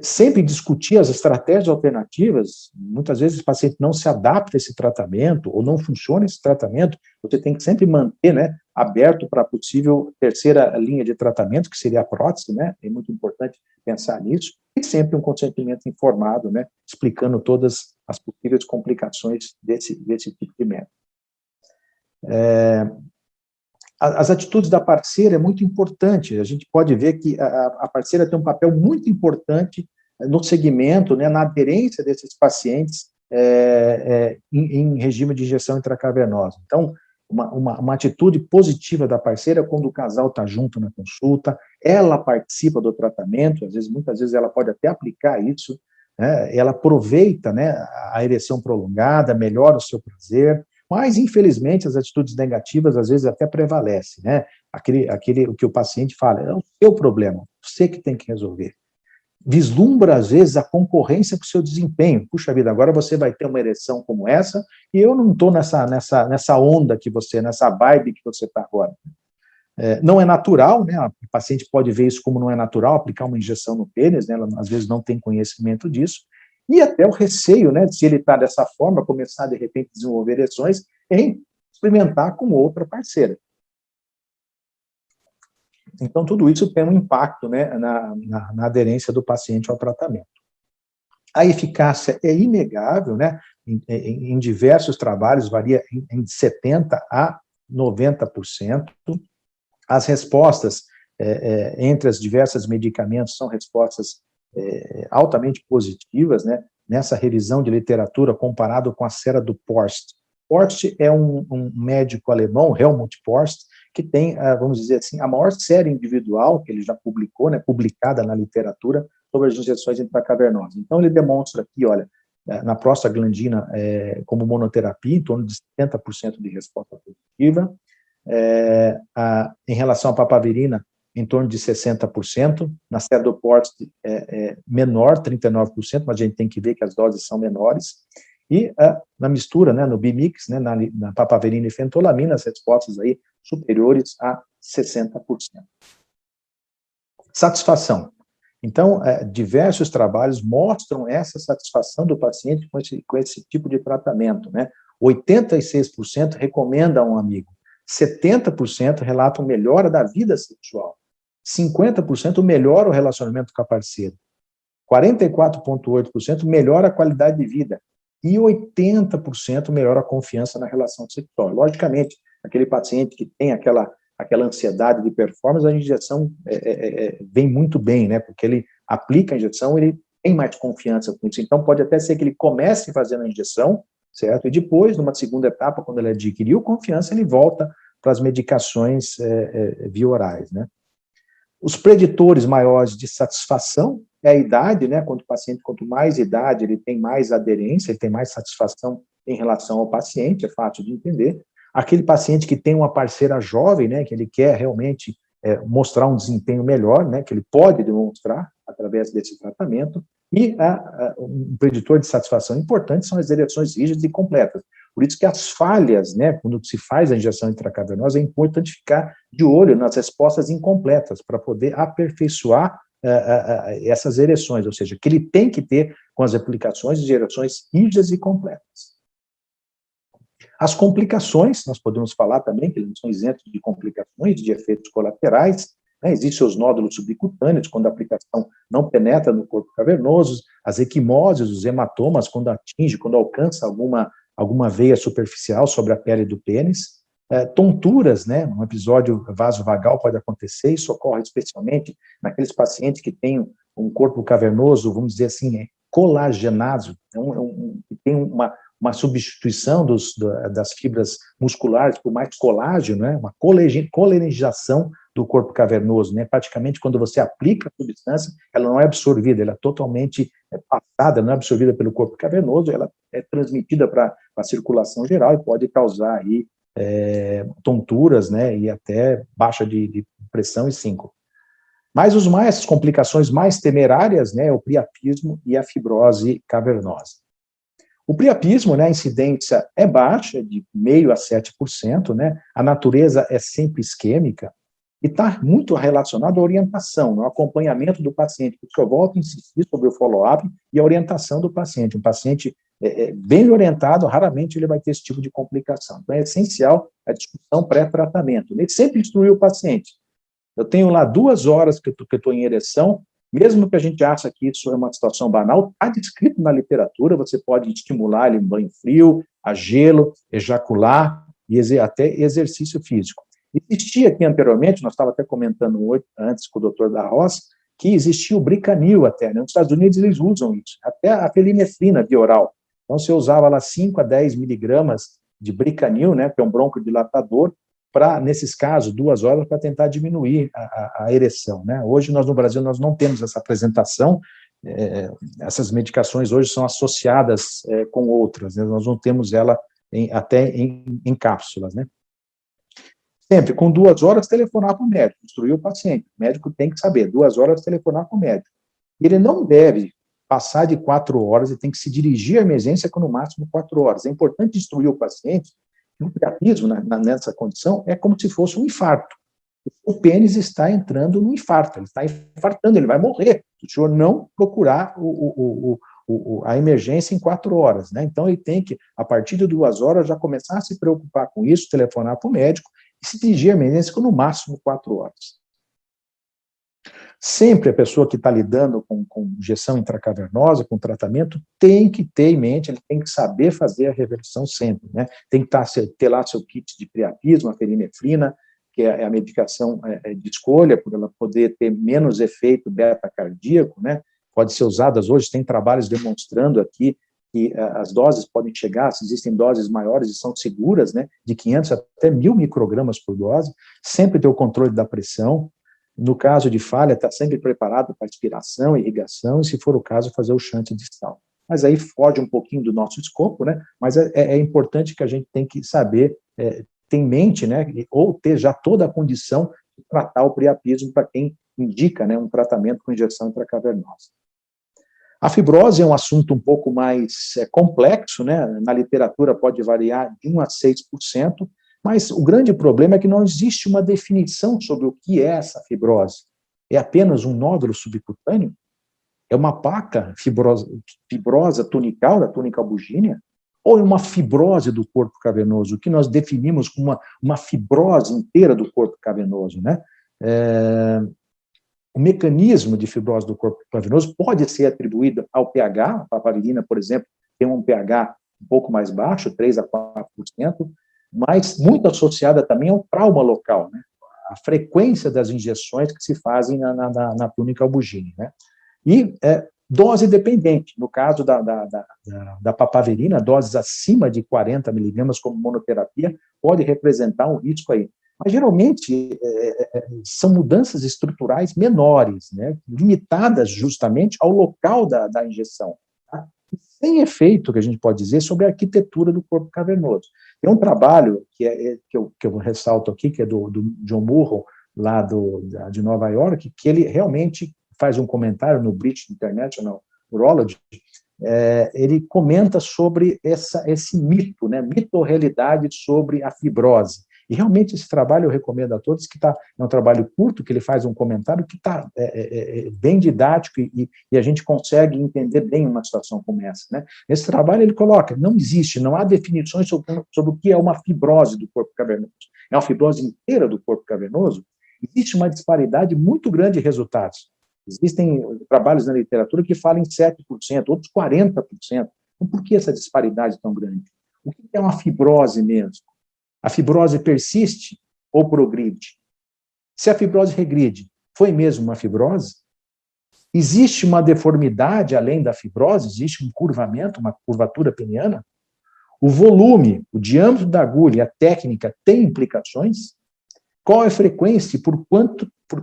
Sempre discutir as estratégias alternativas. Muitas vezes o paciente não se adapta a esse tratamento, ou não funciona esse tratamento, você tem que sempre manter, né, aberto para a possível terceira linha de tratamento, que seria a prótese, né, é muito importante pensar nisso, e sempre um consentimento informado, né, explicando todas as possíveis complicações desse tipo de método. As atitudes da parceira é muito importante. A gente pode ver que a parceira tem um papel muito importante no segmento, né, na aderência desses pacientes em regime de injeção intracavernosa. Então, uma atitude positiva da parceira quando o casal está junto na consulta, ela participa do tratamento, muitas vezes ela pode até aplicar isso, né, ela aproveita, né, a ereção prolongada, melhora o seu prazer, mas, infelizmente, as atitudes negativas, às vezes, até prevalecem, né? O que o paciente fala, é o seu problema, você que tem que resolver. Vislumbra, às vezes, a concorrência para o seu desempenho. Puxa vida, agora você vai ter uma ereção como essa, e eu não estou nessa onda que você, nessa vibe que você está agora. Não é natural, né? O paciente pode ver isso como não é natural, aplicar uma injeção no pênis, né? Ela, às vezes, não tem conhecimento disso, e até o receio, né, de se ele está dessa forma, começar, de repente, a desenvolver ereções, em experimentar com outra parceira. Então, tudo isso tem um impacto, né, na aderência do paciente ao tratamento. A eficácia é inegável, né, em diversos trabalhos, varia em 70% a 90%. As respostas entre as diversas medicamentos são respostas altamente positivas, né, nessa revisão de literatura comparado com a cera do Post. Post é um médico alemão, Helmut Post, que tem, vamos dizer assim, a maior série individual que ele já publicou, né, publicada na literatura, sobre as injeções intracavernosas. Então, ele demonstra aqui, olha, na prostaglandina como monoterapia, em torno de 70% de resposta positiva, em relação à papaverina, em torno de 60%, na cera do Post menor, 39%, mas a gente tem que ver que as doses são menores, e na mistura, né, no bimix, né, na papaverina e fentolamina, as respostas aí superiores a 60%. Satisfação. Então, diversos trabalhos mostram essa satisfação do paciente com esse tipo de tratamento, né? 86% recomenda a um amigo, 70% relatam melhora da vida sexual, 50% melhora o relacionamento com a parceira, 44,8% melhora a qualidade de vida e 80% melhora a confiança na relação sexual. Logicamente, aquele paciente que tem aquela ansiedade de performance, a injeção vem muito bem, né? Porque ele aplica a injeção, ele tem mais confiança com isso. Então, pode até ser que ele comece fazendo a injeção, certo? E depois, numa segunda etapa, quando ele adquiriu confiança, ele volta para as medicações via orais, né? Os preditores maiores de satisfação é a idade, né? Quanto mais idade, ele tem mais aderência, ele tem mais satisfação em relação ao paciente, é fácil de entender. Aquele paciente que tem uma parceira jovem, né? Que ele quer realmente mostrar um desempenho melhor, né? Que ele pode demonstrar através desse tratamento. E um preditor de satisfação importante são as ereções rígidas e completas. Por isso que as falhas, né, quando se faz a injeção intracavernosa, é importante ficar de olho nas respostas incompletas para poder aperfeiçoar essas ereções, ou seja, que ele tem que ter com as aplicações de ereções rígidas e completas. As complicações, nós podemos falar também que eles não são isentos de complicações, de efeitos colaterais, né? Existem os nódulos subcutâneos, quando a aplicação não penetra no corpo cavernoso, as equimoses, os hematomas, quando atinge, quando alcança alguma veia superficial sobre a pele do pênis, tonturas, né? Um episódio vasovagal pode acontecer, isso ocorre especialmente naqueles pacientes que têm um corpo cavernoso, vamos dizer assim, colagenado, que tem uma substituição das fibras musculares por mais colágeno, né? Uma colagenização do corpo cavernoso, né? Praticamente, quando você aplica a substância, ela não é absorvida, ela é totalmente passada, não é absorvida pelo corpo cavernoso, ela é transmitida para a circulação geral e pode causar aí tonturas, né? E até baixa de pressão e síncope. Mas as complicações mais temerárias, né? O priapismo e a fibrose cavernosa. O priapismo, né, a incidência é baixa, de 0,5% a 7%, né, a natureza é sempre isquêmica, e está muito relacionado à orientação, ao acompanhamento do paciente, porque eu volto a insistir sobre o follow-up e a orientação do paciente. Um paciente bem orientado, raramente ele vai ter esse tipo de complicação. Então é essencial a discussão pré-tratamento. Ele sempre instruir o paciente. Eu tenho lá 2 horas que eu estou em ereção, mesmo que a gente ache que isso é uma situação banal, está descrito na literatura, você pode estimular ele em banho frio, a gelo, ejacular, e até exercício físico. Existia aqui anteriormente, nós estávamos até comentando antes com o Dr. da Roça, que existia o Bricanil até, né? Nos Estados Unidos eles usam isso, até a felinefrina via oral. Então você usava lá 5 a 10 miligramas de Bricanil, né, que é um broncodilatador, para, nesses casos, 2 horas para tentar diminuir a ereção, né? Hoje, no Brasil, nós não temos essa apresentação, essas medicações hoje são associadas com outras, né? Nós não temos ela até em cápsulas, né? Sempre, com 2 horas, telefonar para o médico, instruir o paciente. O médico tem que saber, 2 horas, telefonar para o médico. Ele não deve passar de 4 horas e tem que se dirigir à emergência com, no máximo, 4 horas. É importante instruir o paciente. O priapismo, nessa condição, é como se fosse um infarto. O pênis está entrando no infarto, ele está infartando, ele vai morrer. Se o senhor não procurar a emergência em 4 horas, né? Então, ele tem que, a partir de 2 horas, já começar a se preocupar com isso, telefonar para o médico e se dirigir à emergência com, no máximo, 4 horas. Sempre a pessoa que está lidando com injeção intracavernosa, com tratamento, tem que ter em mente, ele tem que saber fazer a reversão sempre, né? Tem que ter lá seu kit de priapismo, a felinefrina, que é a medicação de escolha, por ela poder ter menos efeito beta-cardíaco, né? Pode ser usadas hoje, tem trabalhos demonstrando aqui que as doses podem chegar, se existem doses maiores e são seguras, né? De 500 até 1.000 microgramas por dose, sempre ter o controle da pressão. No caso de falha, está sempre preparado para aspiração, irrigação, e se for o caso, fazer o shunt distal. Mas aí foge um pouquinho do nosso escopo, né? Mas é importante que a gente tem que saber, ter em mente, né? Ou ter já toda a condição de tratar o priapismo para quem indica, né, um tratamento com injeção intracavernosa. A fibrose é um assunto um pouco mais complexo, né? Na literatura pode variar de 1 a 6%, mas o grande problema é que não existe uma definição sobre o que é essa fibrose. É apenas um nódulo subcutâneo? É uma placa fibrosa tunical, da túnica albugínea? Ou é uma fibrose do corpo cavernoso, o que nós definimos como uma fibrose inteira do corpo cavernoso, né? O mecanismo de fibrose do corpo cavernoso pode ser atribuído ao pH, a papaverina, por exemplo, tem um pH um pouco mais baixo, 3 a 4%, mas muito associada também ao trauma local, né? A frequência das injeções que se fazem na túnica albugínea, né? E dose dependente, no caso da papaverina, doses acima de 40 miligramas como monoterapia, pode representar um risco aí. Mas, geralmente, são mudanças estruturais menores, né? Limitadas justamente ao local da injeção. Tá? Sem efeito, que a gente pode dizer, sobre a arquitetura do corpo cavernoso. Tem um trabalho que eu ressalto aqui, que é do John Murrow, lá de Nova York, que ele realmente faz um comentário no British International Urology, ele comenta sobre esse mito, né, mito-realidade sobre a fibrose. E realmente esse trabalho eu recomendo a todos, que é um trabalho curto, que ele faz um comentário que está bem didático e a gente consegue entender bem uma situação como essa, né? Nesse trabalho ele coloca, não há definições sobre o que é uma fibrose do corpo cavernoso. É uma fibrose inteira do corpo cavernoso? Existe uma disparidade muito grande de resultados. Existem trabalhos na literatura que falam em 7%, outros 40%. Então, por que essa disparidade tão grande? O que é uma fibrose mesmo? A fibrose persiste ou progride? Se a fibrose regride, foi mesmo uma fibrose? Existe uma deformidade além da fibrose? Existe um curvamento, uma curvatura peniana? O volume, o diâmetro da agulha, a técnica tem implicações? Qual é a frequência e por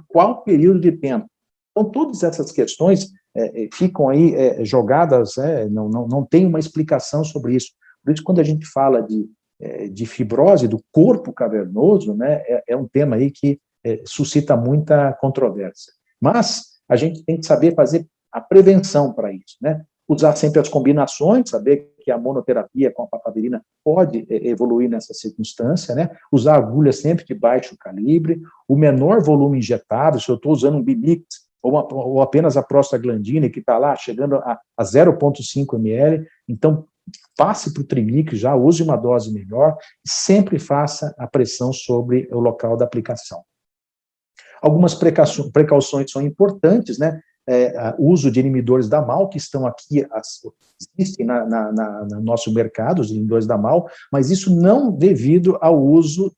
qual período de tempo? Então, todas essas questões ficam aí jogadas, não tem uma explicação sobre isso. Por isso, quando a gente fala de fibrose do corpo cavernoso, né, é um tema aí que suscita muita controvérsia. Mas a gente tem que saber fazer a prevenção para isso, né? Usar sempre as combinações, saber que a monoterapia com a papaverina pode evoluir nessa circunstância, né? Usar agulha sempre de baixo calibre, o menor volume injetável, se eu estou usando um bimix ou apenas a prostaglandina, que está lá chegando a 0,5 ml, então passe para o trimix, já use uma dose melhor, e sempre faça a pressão sobre o local da aplicação. Algumas precauções são importantes, né? O uso de inibidores da MAO, que estão aqui, existem no nosso mercado, os inibidores da MAO, mas isso não devido ao uso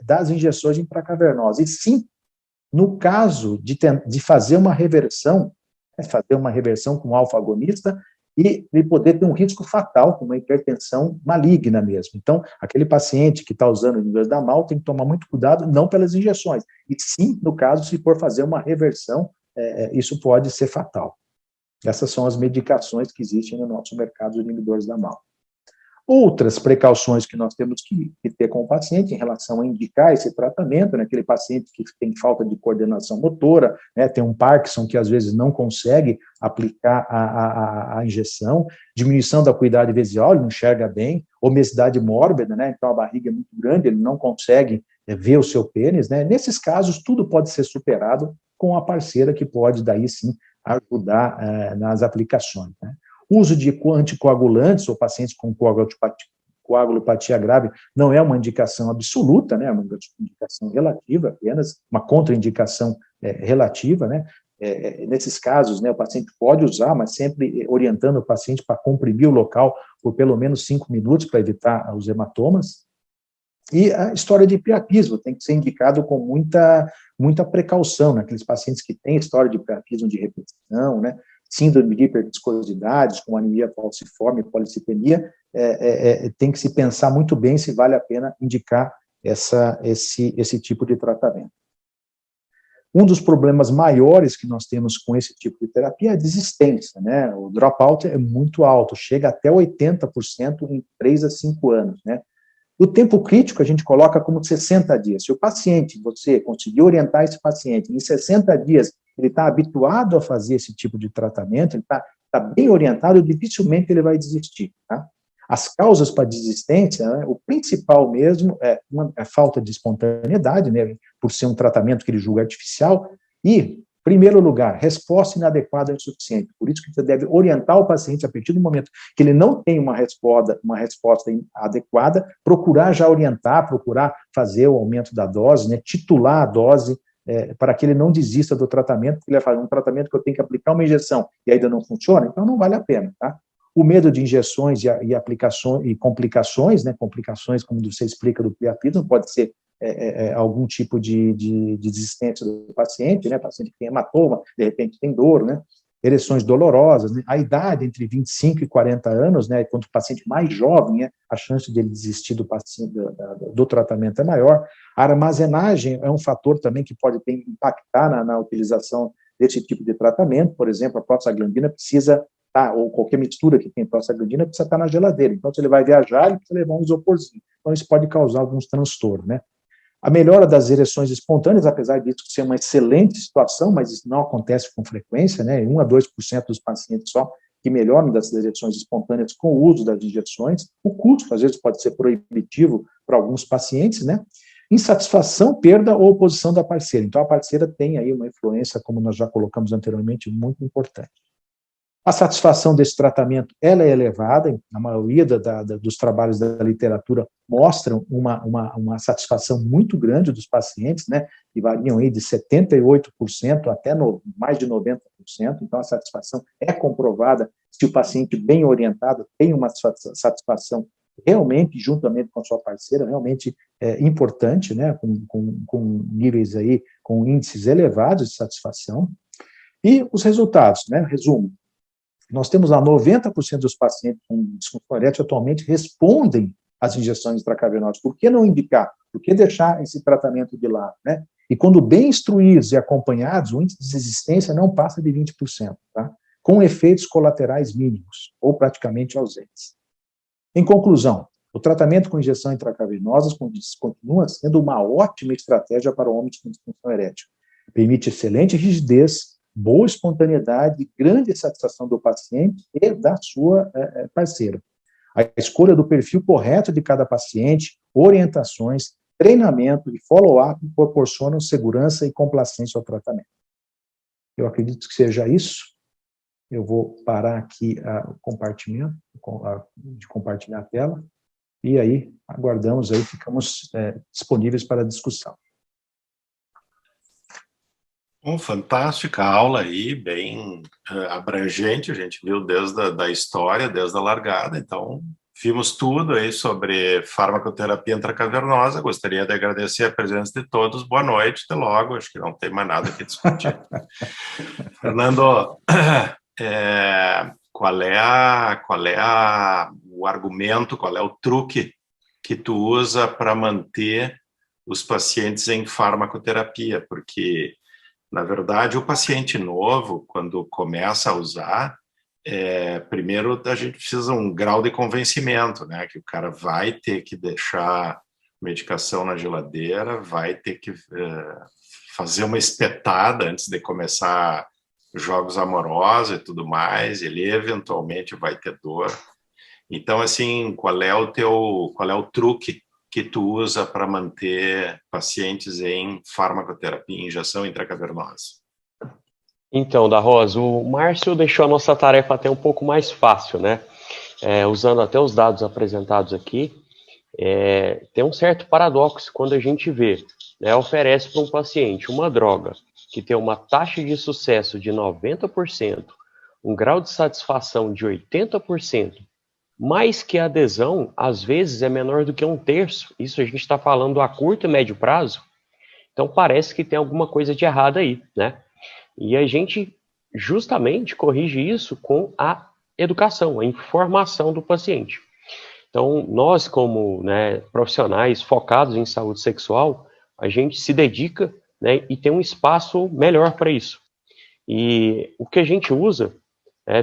das injeções intracavernosas, e sim no caso de fazer uma reversão com alfa-agonista, e ele poder ter um risco fatal, com uma hipertensão maligna mesmo. Então, aquele paciente que está usando o inibidor da MAO tem que tomar muito cuidado, não pelas injeções, e sim, no caso, se for fazer uma reversão, isso pode ser fatal. Essas são as medicações que existem no nosso mercado de inibidores da MAO. Outras precauções que nós temos que ter com o paciente em relação a indicar esse tratamento, né, aquele paciente que tem falta de coordenação motora, né, tem um Parkinson que às vezes não consegue aplicar a injeção, diminuição da acuidade visual, ele não enxerga bem, obesidade mórbida, né, então a barriga é muito grande, ele não consegue ver o seu pênis, né, nesses casos tudo pode ser superado com a parceira que pode daí sim ajudar nas aplicações, né. Uso de anticoagulantes ou pacientes com coagulopatia grave não é uma indicação absoluta, né, é uma indicação relativa apenas, uma contraindicação relativa, né. Nesses casos, né, o paciente pode usar, mas sempre orientando o paciente para comprimir o local por pelo menos 5 minutos para evitar os hematomas. E a história de priapismo tem que ser indicado com muita precaução, né, aqueles pacientes que têm história de priapismo de repetição, né, síndrome de hiperviscosidades, com anemia falciforme, policipemia, tem que se pensar muito bem se vale a pena indicar esse tipo de tratamento. Um dos problemas maiores que nós temos com esse tipo de terapia é a desistência, né? O dropout é muito alto, chega até 80% em 3 a 5 anos, né? O tempo crítico a gente coloca como 60 dias. Se o paciente, você conseguir orientar esse paciente, em 60 dias ele está habituado a fazer esse tipo de tratamento, ele está bem orientado, dificilmente ele vai desistir, tá? As causas para desistência, né, o principal mesmo é a falta de espontaneidade, né, por ser um tratamento que ele julga artificial, e, em primeiro lugar, resposta inadequada é insuficiente. Por isso que você deve orientar o paciente, a partir do momento que ele não tem uma resposta adequada, procurar já orientar, procurar fazer o aumento da dose, né, titular a dose, para que ele não desista do tratamento, porque ele vai fazer um tratamento que eu tenho que aplicar uma injeção e ainda não funciona, então não vale a pena, tá? O medo de injeções e aplicações e complicações, né, complicações, como você explica, do priapismo, pode ser algum tipo de desistência do paciente, né, paciente que tem hematoma, de repente tem dor, né, ereções dolorosas, né, a idade entre 25 e 40 anos, né, quanto o paciente mais jovem, né, a chance dele desistir do tratamento é maior. A armazenagem é um fator também que pode impactar na utilização desse tipo de tratamento, por exemplo, a prostaglandina precisa ou qualquer mistura que tem prostaglandina precisa estar na geladeira, então se ele vai viajar, ele precisa levar um isoporzinho, então isso pode causar alguns transtornos, né. A melhora das ereções espontâneas, apesar disso ser uma excelente situação, mas isso não acontece com frequência, né, 1 a 2% dos pacientes só que melhoram das ereções espontâneas com o uso das injeções. O custo, às vezes, pode ser proibitivo para alguns pacientes, né? Insatisfação, perda ou oposição da parceira. Então, a parceira tem aí uma influência, como nós já colocamos anteriormente, muito importante. A satisfação desse tratamento, ela é elevada, a maioria dos trabalhos da literatura mostram uma satisfação muito grande dos pacientes, né, que variam aí de 78% até mais de 90%, então a satisfação é comprovada se o paciente bem orientado tem uma satisfação realmente, juntamente com a sua parceira, realmente importante, né, com níveis aí, com índices elevados de satisfação. E os resultados, né, resumo, nós temos lá 90% dos pacientes com disfunção erétil atualmente respondem às injeções intracavernosas. Por que não indicar? Por que deixar esse tratamento de lado, né? E quando bem instruídos e acompanhados, o índice de resistência não passa de 20%, tá? Com efeitos colaterais mínimos ou praticamente ausentes. Em conclusão, o tratamento com injeção intracavernosa continua sendo uma ótima estratégia para homens com disfunção erétil. Permite excelente rigidez, boa espontaneidade e grande satisfação do paciente e da sua parceira. A escolha do perfil correto de cada paciente, orientações, treinamento e follow-up proporcionam segurança e complacência ao tratamento. Eu acredito que seja isso. Eu vou parar aqui de compartilhar a tela e aí aguardamos, aí ficamos disponíveis para a discussão. Fantástica aula aí, bem abrangente, a gente viu desde a história, desde a largada, então vimos tudo aí sobre farmacoterapia intracavernosa. Gostaria de agradecer a presença de todos, boa noite, até logo, acho que não tem mais nada que discutir. Fernando, qual é o argumento, qual é o truque que tu usa para manter os pacientes em farmacoterapia? Porque na verdade, o paciente novo, quando começa a usar, primeiro a gente precisa um grau de convencimento, né? Que o cara vai ter que deixar medicação na geladeira, vai ter que fazer uma espetada antes de começar jogos amorosos e tudo mais, ele eventualmente vai ter dor. Então, assim, qual é o truque que tu usa para manter pacientes em farmacoterapia, injeção intracavernosa? Então, da Rosa, o Márcio deixou a nossa tarefa até um pouco mais fácil, né? Usando até os dados apresentados aqui, tem um certo paradoxo quando a gente vê, né, oferece para um paciente uma droga que tem uma taxa de sucesso de 90%, um grau de satisfação de 80%, mas que a adesão, às vezes, é menor do que 1/3. Isso a gente está falando a curto e médio prazo. Então, parece que tem alguma coisa de errado aí, né? E a gente, justamente, corrige isso com a educação, a informação do paciente. Então, nós, como, né, profissionais focados em saúde sexual, a gente se dedica, né, e tem um espaço melhor para isso. E o que a gente usa,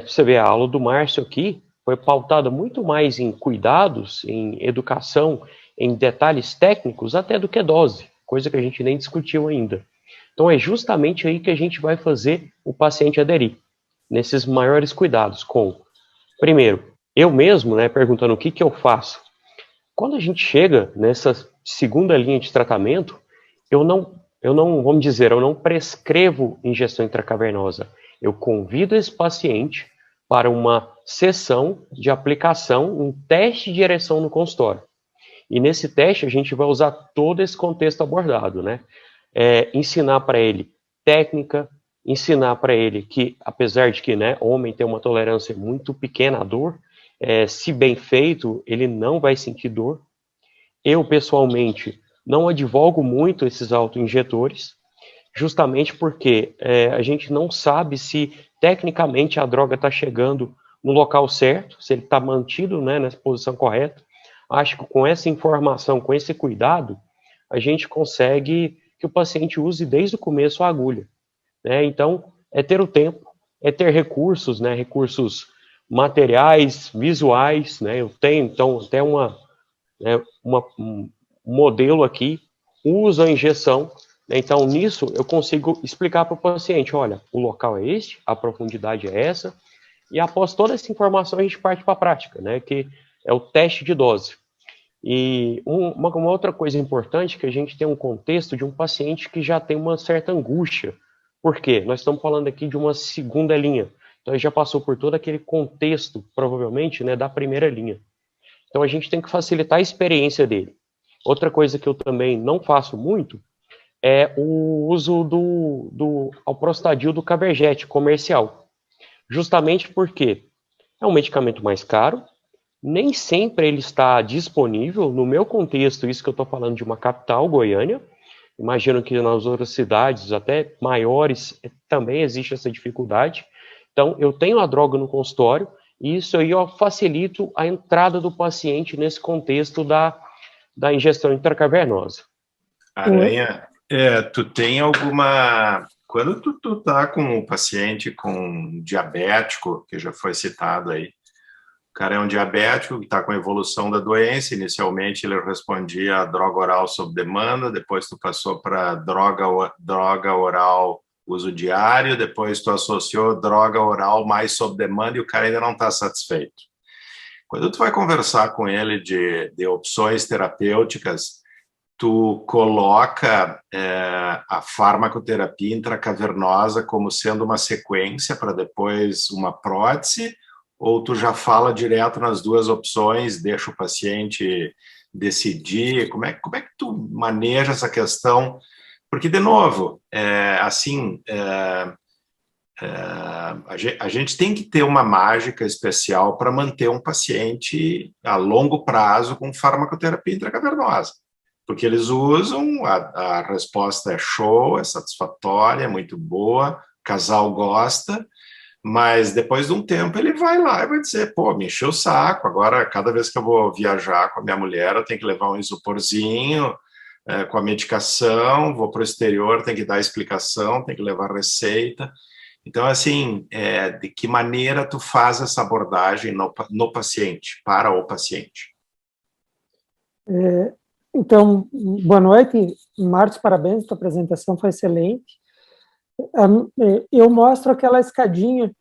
você vê a aula do Márcio aqui, foi pautada muito mais em cuidados, em educação, em detalhes técnicos, até do que dose, coisa que a gente nem discutiu ainda. Então é justamente aí que a gente vai fazer o paciente aderir, nesses maiores cuidados com, primeiro, eu mesmo, né, perguntando o que eu faço. Quando a gente chega nessa segunda linha de tratamento, eu não, vamos dizer, eu não prescrevo injeção intracavernosa. Eu convido esse paciente para uma sessão de aplicação, um teste de ereção no consultório. E nesse teste a gente vai usar todo esse contexto abordado, né? Ensinar para ele técnica, ensinar para ele que, apesar de que, né, homem tem uma tolerância muito pequena à dor, se bem feito, ele não vai sentir dor. Eu, pessoalmente, não advogo muito esses autoinjetores, justamente porque a gente não sabe se tecnicamente a droga está chegando no local certo, se ele está mantido, né, nessa posição correta. Acho que com essa informação, com esse cuidado, a gente consegue que o paciente use desde o começo a agulha, né? Então, é ter o tempo, é ter recursos, né, recursos materiais, visuais, né? Eu tenho, então, até um modelo aqui, uso a injeção. Então, nisso, eu consigo explicar para o paciente, olha, o local é este, a profundidade é essa, E após toda essa informação, a gente parte para a prática, né, que é o teste de dose. E uma outra coisa importante é que a gente tem um contexto de um paciente que já tem uma certa angústia. Por quê? Nós estamos falando aqui de uma segunda linha. Então, ele já passou por todo aquele contexto, provavelmente, né, da primeira linha. Então, a gente tem que facilitar a experiência dele. Outra coisa que eu também não faço muito é o uso do alprostadil do Caberget comercial. Justamente porque é um medicamento mais caro, nem sempre ele está disponível. No meu contexto, isso que eu estou falando de uma capital, Goiânia, imagino que nas outras cidades, até maiores, também existe essa dificuldade. Então, eu tenho a droga no consultório, e isso aí eu facilito a entrada do paciente nesse contexto da ingestão intracavernosa. Aranha, tu tem alguma... Quando tu tá com um paciente com diabético, que já foi citado aí, o cara é um diabético que está com a evolução da doença. Inicialmente ele respondia a droga oral sob demanda, depois tu passou para droga oral uso diário, depois tu associou droga oral mais sob demanda e o cara ainda não está satisfeito. Quando tu vai conversar com ele de opções terapêuticas, tu coloca a farmacoterapia intracavernosa como sendo uma sequência para depois uma prótese, ou tu já fala direto nas duas opções, deixa o paciente decidir? Como é que tu maneja essa questão? Porque, de novo, a gente tem que ter uma mágica especial para manter um paciente a longo prazo com farmacoterapia intracavernosa. Porque eles usam, a resposta é show, é satisfatória, é muito boa, o casal gosta, mas depois de um tempo ele vai lá e vai dizer, pô, me encheu o saco, agora cada vez que eu vou viajar com a minha mulher eu tenho que levar um isoporzinho com a medicação, vou para o exterior, tem que dar explicação, tem que levar receita. Então, assim, de que maneira tu faz essa abordagem no paciente, para o paciente? Então, boa noite, Márcio, parabéns, tua apresentação foi excelente. Eu mostro aquela escadinha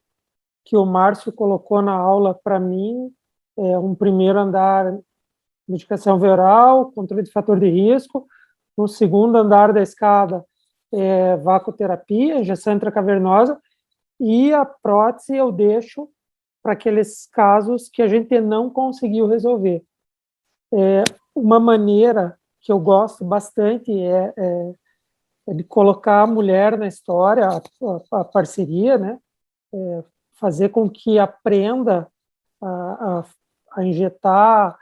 que o Márcio colocou na aula para mim, um primeiro andar, medicação via oral, controle de fator de risco, no segundo andar da escada, vacoterapia, injeção intracavernosa, e a prótese eu deixo para aqueles casos que a gente não conseguiu resolver. Uma maneira que eu gosto bastante é de colocar a mulher na história, a parceria, né? Fazer com que aprenda a injetar.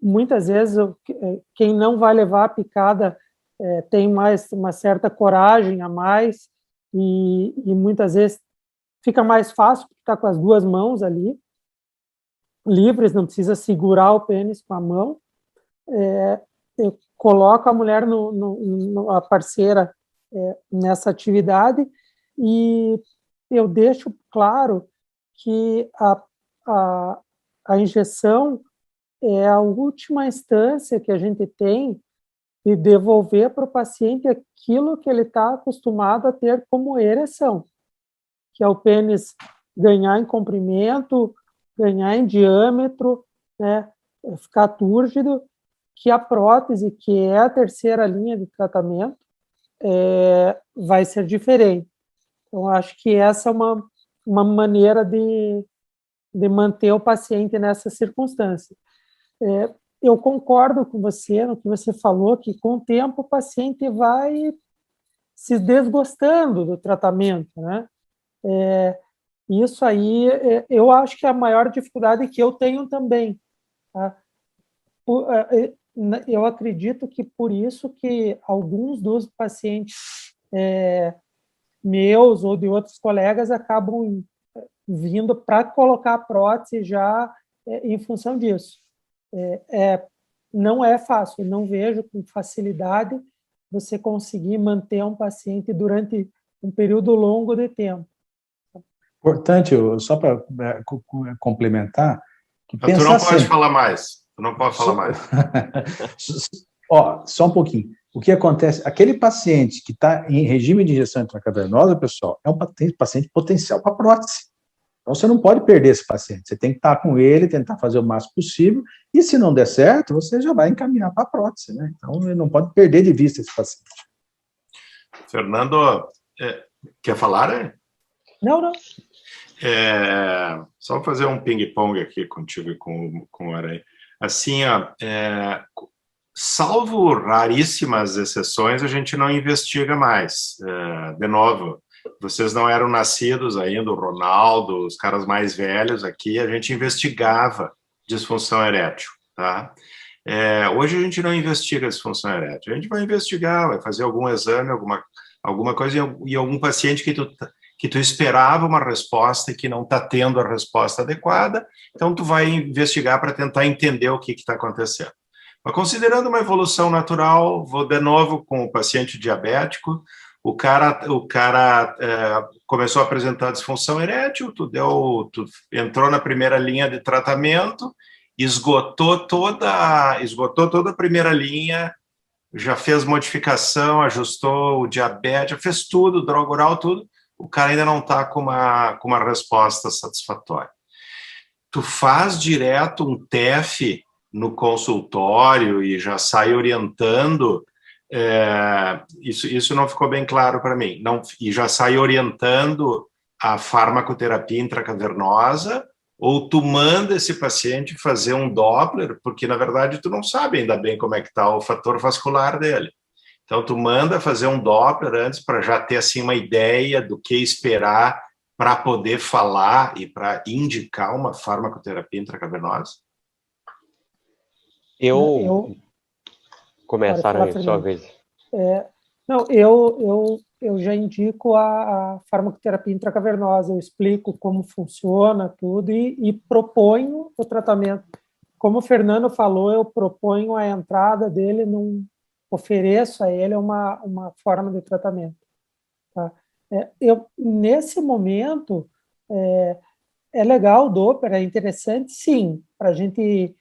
Muitas vezes, quem não vai levar a picada tem mais uma certa coragem a mais, e muitas vezes fica mais fácil porque está com as duas mãos ali, livres, não precisa segurar o pênis com a mão. Eu coloco a mulher, a parceira, nessa atividade, e eu deixo claro que a injeção é a última instância que a gente tem de devolver para o paciente aquilo que ele está acostumado a ter como ereção, que é o pênis ganhar em comprimento, ganhar em diâmetro, né, ficar túrgido, que a prótese, que é a terceira linha de tratamento, vai ser diferente. Então, acho que essa é uma maneira de manter o paciente nessa circunstância. Eu concordo com você no que você falou, que com o tempo o paciente vai se desgostando do tratamento, né? Isso aí, eu acho que é a maior dificuldade que eu tenho também, tá? Eu acredito que por isso que alguns dos pacientes meus ou de outros colegas acabam vindo para colocar a prótese já em função disso. Não é fácil, não vejo com facilidade você conseguir manter um paciente durante um período longo de tempo. Importante, só para complementar, que tu não pode falar mais. Tu não pode falar mais. Só um pouquinho. O que acontece? Aquele paciente que está em regime de injeção intracavernosa, pessoal, é um paciente potencial para prótese. Então, você não pode perder esse paciente. Você tem que estar com ele, tentar fazer o máximo possível, e se não der certo, você já vai encaminhar para a prótese, né? Então, ele não pode perder de vista esse paciente. Fernando, quer falar, né? Não. Só fazer um ping-pong aqui contigo e com o Aranha. Assim, ó, salvo raríssimas exceções, a gente não investiga mais. De novo, vocês não eram nascidos ainda, o Ronaldo, os caras mais velhos aqui, a gente investigava disfunção erétil, tá? Hoje a gente não investiga disfunção erétil, a gente vai investigar, vai fazer algum exame, alguma coisa, e algum paciente que tu esperava uma resposta e que não está tendo a resposta adequada, então tu vai investigar para tentar entender o que está acontecendo. Mas considerando uma evolução natural, vou de novo com o paciente diabético, o cara começou a apresentar disfunção erétil, tu entrou na primeira linha de tratamento, esgotou toda a primeira linha, já fez modificação, ajustou o diabetes, já fez tudo, droga oral, tudo, o cara ainda não está com uma resposta satisfatória. Tu faz direto um TEF no consultório e já sai orientando, isso não ficou bem claro para mim, e já sai orientando a farmacoterapia intracavernosa, ou tu manda esse paciente fazer um Doppler, porque na verdade tu não sabe ainda bem como é que está o fator vascular dele. Então tu manda fazer um Doppler antes para já ter assim uma ideia do que esperar para poder falar e para indicar uma farmacoterapia intracavernosa? Eu começaram aí, sua vez. Eu já indico a farmacoterapia intracavernosa, eu explico como funciona tudo e proponho o tratamento. Como o Fernando falou, eu proponho a entrada dele, ofereço a ele uma forma de tratamento. Tá? Nesse momento, é legal o Doppler, é interessante, sim, para a gente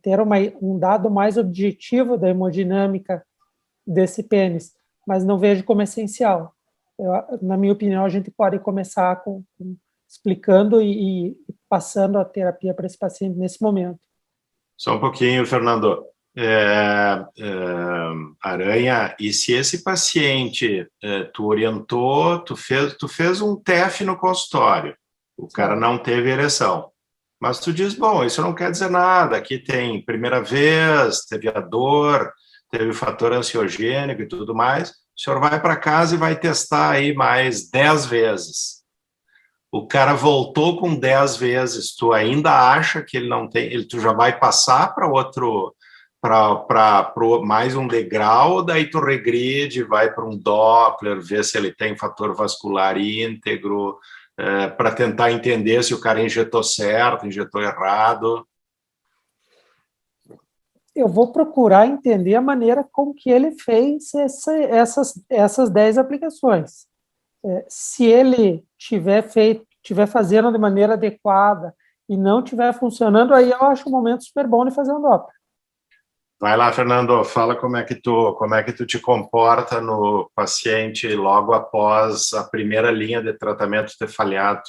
ter um dado mais objetivo da hemodinâmica desse pênis, mas não vejo como essencial. Na minha opinião, a gente pode começar explicando e passando a terapia para esse paciente nesse momento. Só um pouquinho, Fernando. Aranha, e se esse paciente tu orientou, tu fez um TEF no consultório, o cara não teve ereção, mas tu diz, bom, isso não quer dizer nada, aqui tem primeira vez, teve a dor, teve o fator ansiogênico e tudo mais, o senhor vai para casa e vai testar aí mais 10 vezes. O cara voltou com 10 vezes, tu ainda acha que ele não tem, tu já vai passar para mais um degrau, daí tu regride, vai para um Doppler, ver se ele tem fator vascular íntegro, para tentar entender se o cara injetou certo, injetou errado. Eu vou procurar entender a maneira com que ele fez essas 10 aplicações. Se ele tiver fazendo de maneira adequada e não estiver funcionando, aí eu acho um momento super bom de fazer um Doppler. Vai lá, Fernando, fala como é que tu te comporta no paciente logo após a primeira linha de tratamento ter falhado.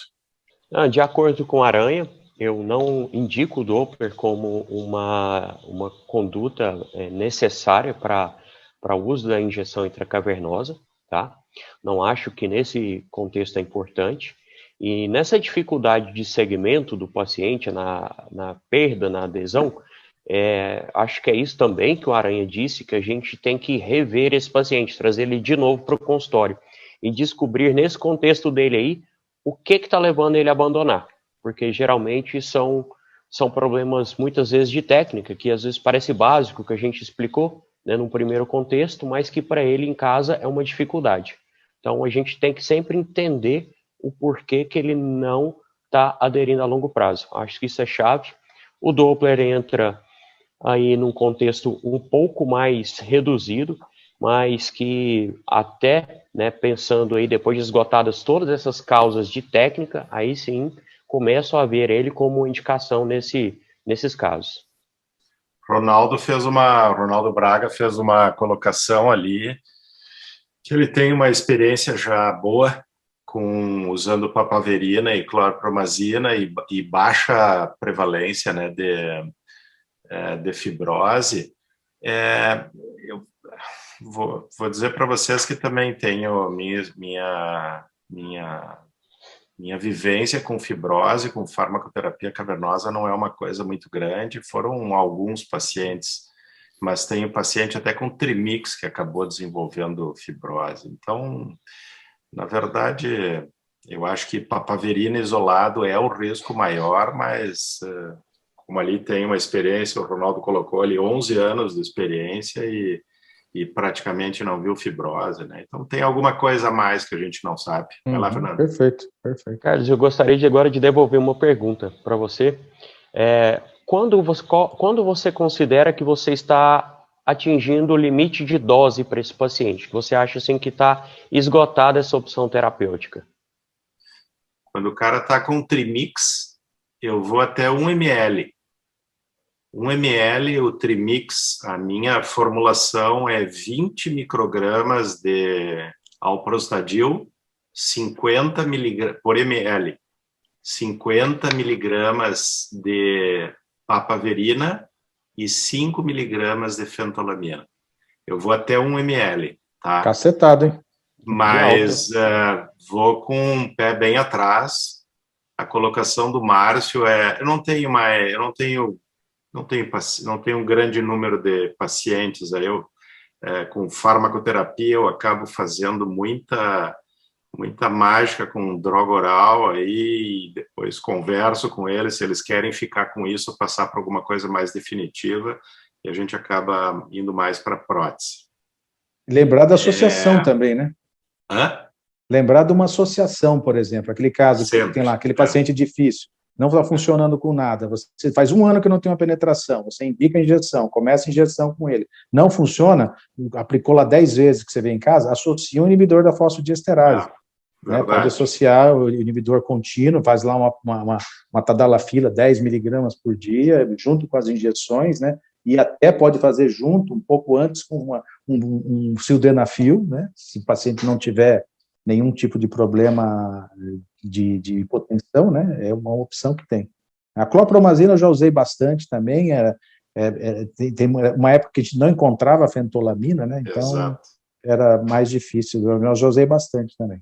De acordo com a Aranha, eu não indico o Doppler como uma conduta necessária para o uso da injeção intracavernosa, tá? Não acho que nesse contexto é importante. E nessa dificuldade de segmento do paciente, na perda, na adesão, acho que é isso também que o Aranha disse, que a gente tem que rever esse paciente, trazer ele de novo para o consultório e descobrir nesse contexto dele aí o que está levando ele a abandonar, porque geralmente são problemas muitas vezes de técnica, que às vezes parece básico, que a gente explicou, né, num primeiro contexto, mas que para ele em casa é uma dificuldade. Então a gente tem que sempre entender o porquê que ele não está aderindo a longo prazo. Acho que isso é chave. O Doppler entra aí num contexto um pouco mais reduzido, mas que até, né, pensando aí, depois de esgotadas todas essas causas de técnica, aí sim começo a ver ele como indicação nesses casos. Ronaldo Braga fez uma colocação ali, que ele tem uma experiência já boa usando papaverina e clorpromazina e baixa prevalência, né, de fibrose. Eu vou dizer para vocês que também tenho minha vivência com fibrose, com farmacoterapia cavernosa, não é uma coisa muito grande. Foram alguns pacientes, mas tenho paciente até com trimix que acabou desenvolvendo fibrose. Então, na verdade, eu acho que papaverina isolado é o risco maior, mas como ali tem uma experiência, o Ronaldo colocou ali 11 anos de experiência e praticamente não viu fibrose, né? Então tem alguma coisa a mais que a gente não sabe. Vai lá, Fernando. Perfeito, perfeito. Carlos, eu gostaria agora de devolver uma pergunta para você. Quando você considera que você está atingindo o limite de dose para esse paciente? Que você acha assim, que está esgotada essa opção terapêutica? Quando o cara está com trimix, eu vou até 1 ml. 1 ml, o trimix, a minha formulação é 20 microgramas de alprostadil, 50 mg por ml, 50 miligramas de papaverina e 5 miligramas de fentolamina. Eu vou até 1 ml, tá? Cacetado, hein? Mas vou com um pé bem atrás. A colocação do Márcio eu não tenho um grande número de pacientes. Com farmacoterapia, eu acabo fazendo muita mágica com droga oral, aí depois converso com eles, se eles querem ficar com isso, passar para alguma coisa mais definitiva, e a gente acaba indo mais para prótese. Lembrar da associação também, né? Hã? Lembrar de uma associação, por exemplo, aquele caso Sempre. que tem lá, aquele paciente difícil, não está funcionando com nada, você faz 1 ano que não tem uma penetração, você indica a injeção, começa a injeção com ele, não funciona, aplicou lá 10 vezes que você vê em casa, associa um inibidor da fosfodiesterase. Né? Pode associar o inibidor contínuo, faz lá uma tadalafila, 10 miligramas por dia, junto com as injeções, né? E até pode fazer junto, um pouco antes, com um sildenafil, né? Se o paciente não tiver nenhum tipo de problema de hipotensão, né? É uma opção que tem. A clorpromazina eu já usei bastante também, tem uma época que a gente não encontrava fentolamina, né? Então, exato, era mais difícil, eu já usei bastante também.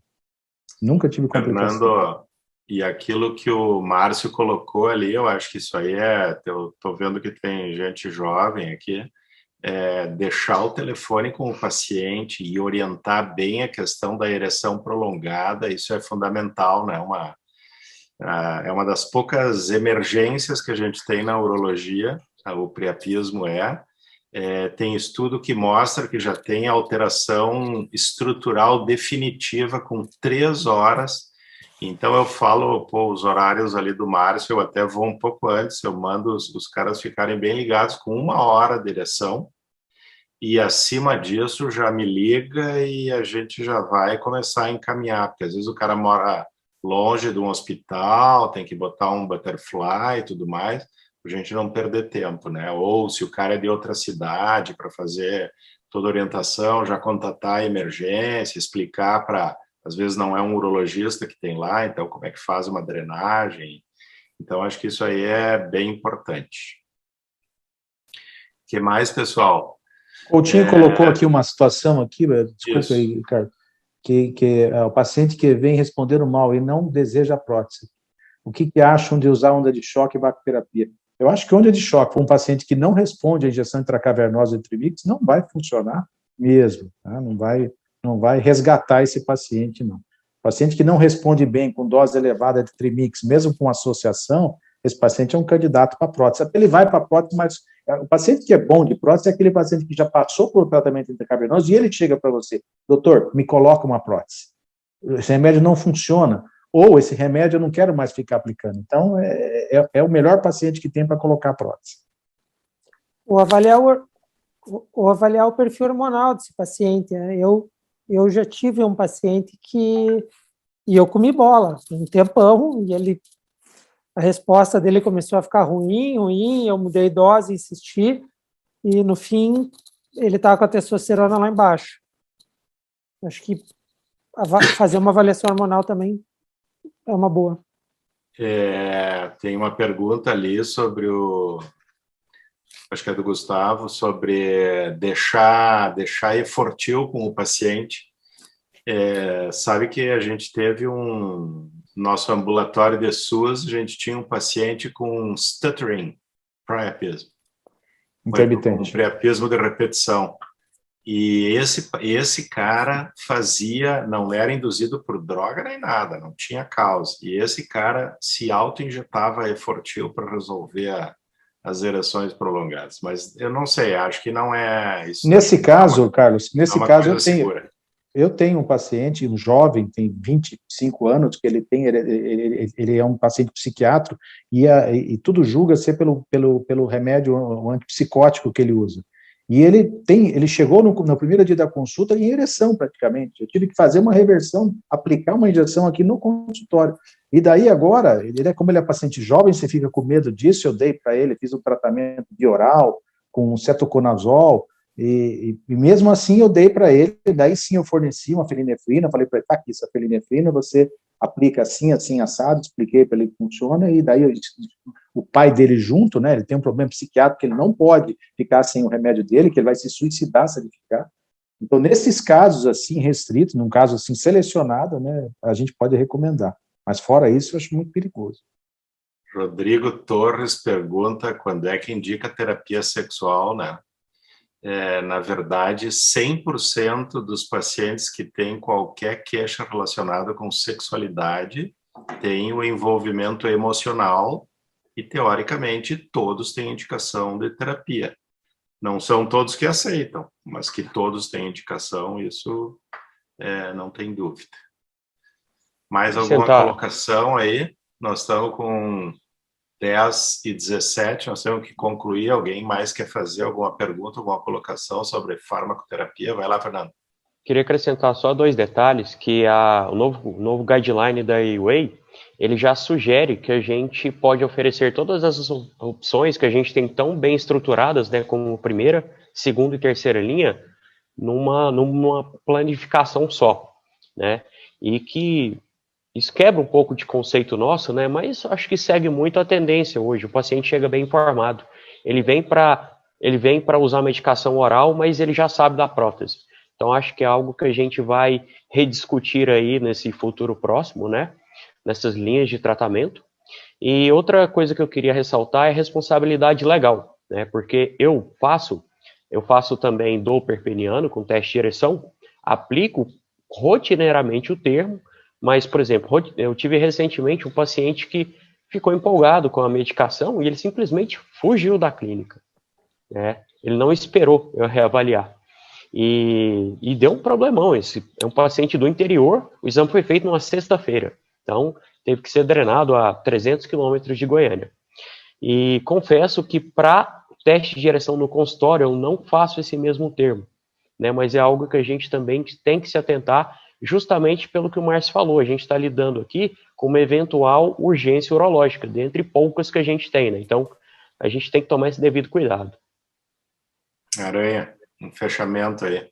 Nunca tive complicação. Fernando, e aquilo que o Márcio colocou ali, eu acho que isso aí eu estou vendo que tem gente jovem aqui, deixar o telefone com o paciente e orientar bem a questão da ereção prolongada, isso é fundamental, né? É uma das poucas emergências que a gente tem na urologia, o priapismo tem estudo que mostra que já tem alteração estrutural definitiva com 3 horas. Então eu falo, os horários ali do Márcio, eu até vou um pouco antes, eu mando os caras ficarem bem ligados com 1 hora de ereção, e acima disso já me liga e a gente já vai começar a encaminhar, porque às vezes o cara mora longe de um hospital, tem que botar um butterfly e tudo mais, a gente não perder tempo, né? Ou se o cara é de outra cidade para fazer toda a orientação, já contatar a emergência, explicar para, às vezes não é um urologista que tem lá, então como é que faz uma drenagem. Então acho que isso aí é bem importante. O que mais, pessoal? O Coutinho colocou aqui uma situação aqui, desculpa aí, Ricardo, que o paciente que vem respondendo mal e não deseja a prótese. O que acham de usar onda de choque e vacoterapia? Eu acho que onda de choque para um paciente que não responde à injeção intracavernosa de trimix não vai funcionar mesmo, tá? Não vai resgatar esse paciente, não. O paciente que não responde bem com dose elevada de trimix, mesmo com associação, esse paciente é um candidato para prótese. Ele vai para prótese, mas o paciente que é bom de prótese é aquele paciente que já passou por tratamento intracavernoso e ele chega para você, doutor, me coloca uma prótese. Esse remédio não funciona. Ou esse remédio eu não quero mais ficar aplicando. Então, é o melhor paciente que tem para colocar a prótese. Ou avaliar o perfil hormonal desse paciente. Né? Eu já tive um paciente e eu comi bola um tempão, e a resposta dele começou a ficar ruim, eu mudei dose, insisti, e no fim ele estava com a testosterona lá embaixo. Acho que fazer uma avaliação hormonal também é uma boa. Tem uma pergunta ali sobre acho que é do Gustavo, sobre deixar Efortil com o paciente. Sabe que a gente teve nosso ambulatório de SUS, a gente tinha um paciente com stuttering priapismo. Intermitente. Um priapismo de repetição. E esse cara não era induzido por droga nem nada, não tinha causa. E esse cara se auto-injetava Efortil para resolver as ereções prolongadas. Mas eu não sei, acho que não é isso. Nesse caso, Carlos, eu tenho um paciente, um jovem, tem 25 anos, que ele é um paciente psiquiátrico e tudo julga ser pelo remédio antipsicótico que ele usa. E ele chegou no primeiro dia da consulta em ereção, praticamente. Eu tive que fazer uma reversão, aplicar uma injeção aqui no consultório. E daí agora, como ele é paciente jovem, você fica com medo disso, eu dei para ele, fiz um tratamento bioral com cetoconazol, e mesmo assim eu dei para ele, daí sim eu forneci uma felinefrina, falei para ele, tá aqui, essa felinefrina você aplica assim, assim, assado, expliquei para ele que funciona, e daí o pai dele junto, né, ele tem um problema psiquiátrico que ele não pode ficar sem o remédio dele, que ele vai se suicidar se ele ficar. Então, nesses casos assim, restritos, num caso assim, selecionado, né, a gente pode recomendar. Mas fora isso, eu acho muito perigoso. Rodrigo Torres pergunta quando é que indica terapia sexual, né? Na verdade, 100% dos pacientes que têm qualquer queixa relacionada com sexualidade têm o envolvimento emocional e, teoricamente, todos têm indicação de terapia. Não são todos que aceitam, mas que todos têm indicação, isso não tem dúvida. Mais alguma colocação aí? Nós estamos com 10h17, nós temos que concluir. Alguém mais quer fazer alguma pergunta, alguma colocação sobre farmacoterapia? Vai lá, Fernando. Queria acrescentar só 2 detalhes, que o novo guideline da AUA, ele já sugere que a gente pode oferecer todas as opções que a gente tem tão bem estruturadas, né, como primeira, segunda e terceira linha, numa planificação só, né, e que isso quebra um pouco de conceito nosso, né? Mas acho que segue muito a tendência hoje. O paciente chega bem informado. Ele vem para usar medicação oral, mas ele já sabe da prótese. Então acho que é algo que a gente vai rediscutir aí nesse futuro próximo, né? Nessas linhas de tratamento. E outra coisa que eu queria ressaltar é a responsabilidade legal, né? Porque eu faço também Doppler peniano com teste de ereção, aplico rotineiramente o termo. Mas, por exemplo, eu tive recentemente um paciente que ficou empolgado com a medicação e ele simplesmente fugiu da clínica, né? Ele não esperou eu reavaliar. E deu um problemão. Esse é um paciente do interior, o exame foi feito numa sexta-feira. Então, teve que ser drenado a 300 quilômetros de Goiânia. E confesso que para teste de ereção no consultório eu não faço esse mesmo termo, né? Mas é algo que a gente também tem que se atentar, justamente pelo que o Márcio falou. A gente está lidando aqui com uma eventual urgência urológica, dentre poucas que a gente tem, né? Então, a gente tem que tomar esse devido cuidado. Aranha, um fechamento aí.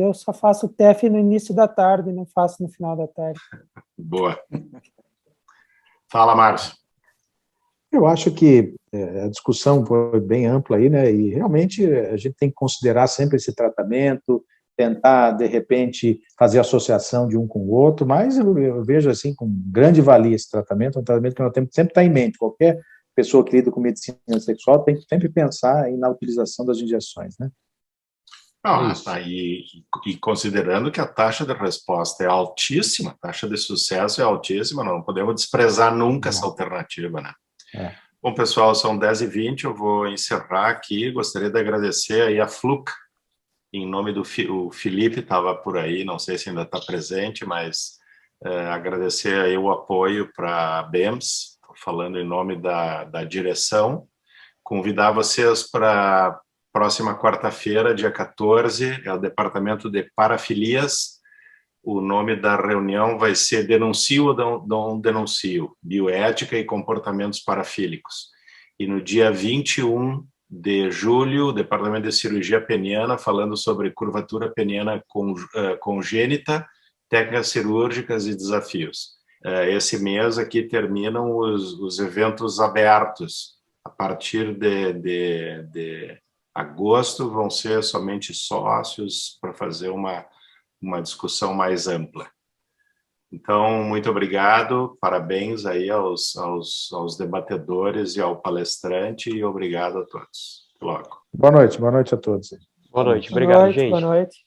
Eu só faço TEF no início da tarde, não faço no final da tarde. Boa. Fala, Márcio. Eu acho que a discussão foi bem ampla aí, né? E realmente a gente tem que considerar sempre esse tratamento, tentar, de repente, fazer associação de um com o outro, mas eu vejo, assim, com grande valia esse tratamento, um tratamento que nós temos que sempre estar em mente. Qualquer pessoa que lida com medicina sexual tem que sempre pensar na utilização das injeções, né? E considerando que a taxa de resposta é altíssima, a taxa de sucesso é altíssima, não podemos desprezar nunca essa alternativa, né? Bom, pessoal, são 10h20, eu vou encerrar aqui. Gostaria de agradecer aí a Fluc, em nome do o Felipe, estava por aí, não sei se ainda está presente, mas agradecer aí o apoio para a BEMS, estou falando em nome da direção, convidar vocês para próxima quarta-feira, dia 14, é o Departamento de Parafilias. O nome da reunião vai ser Denuncio ou não Denuncio? Bioética e comportamentos parafílicos. E no dia 21 de julho, Departamento de Cirurgia Peniana, falando sobre curvatura peniana congênita, técnicas cirúrgicas e desafios. Esse mês aqui terminam os eventos abertos. A partir de agosto vão ser somente sócios para fazer uma discussão mais ampla. Então, muito obrigado, parabéns aí aos debatedores e ao palestrante e obrigado a todos. Até logo. Boa noite a todos. Boa noite, obrigado, gente. Boa noite.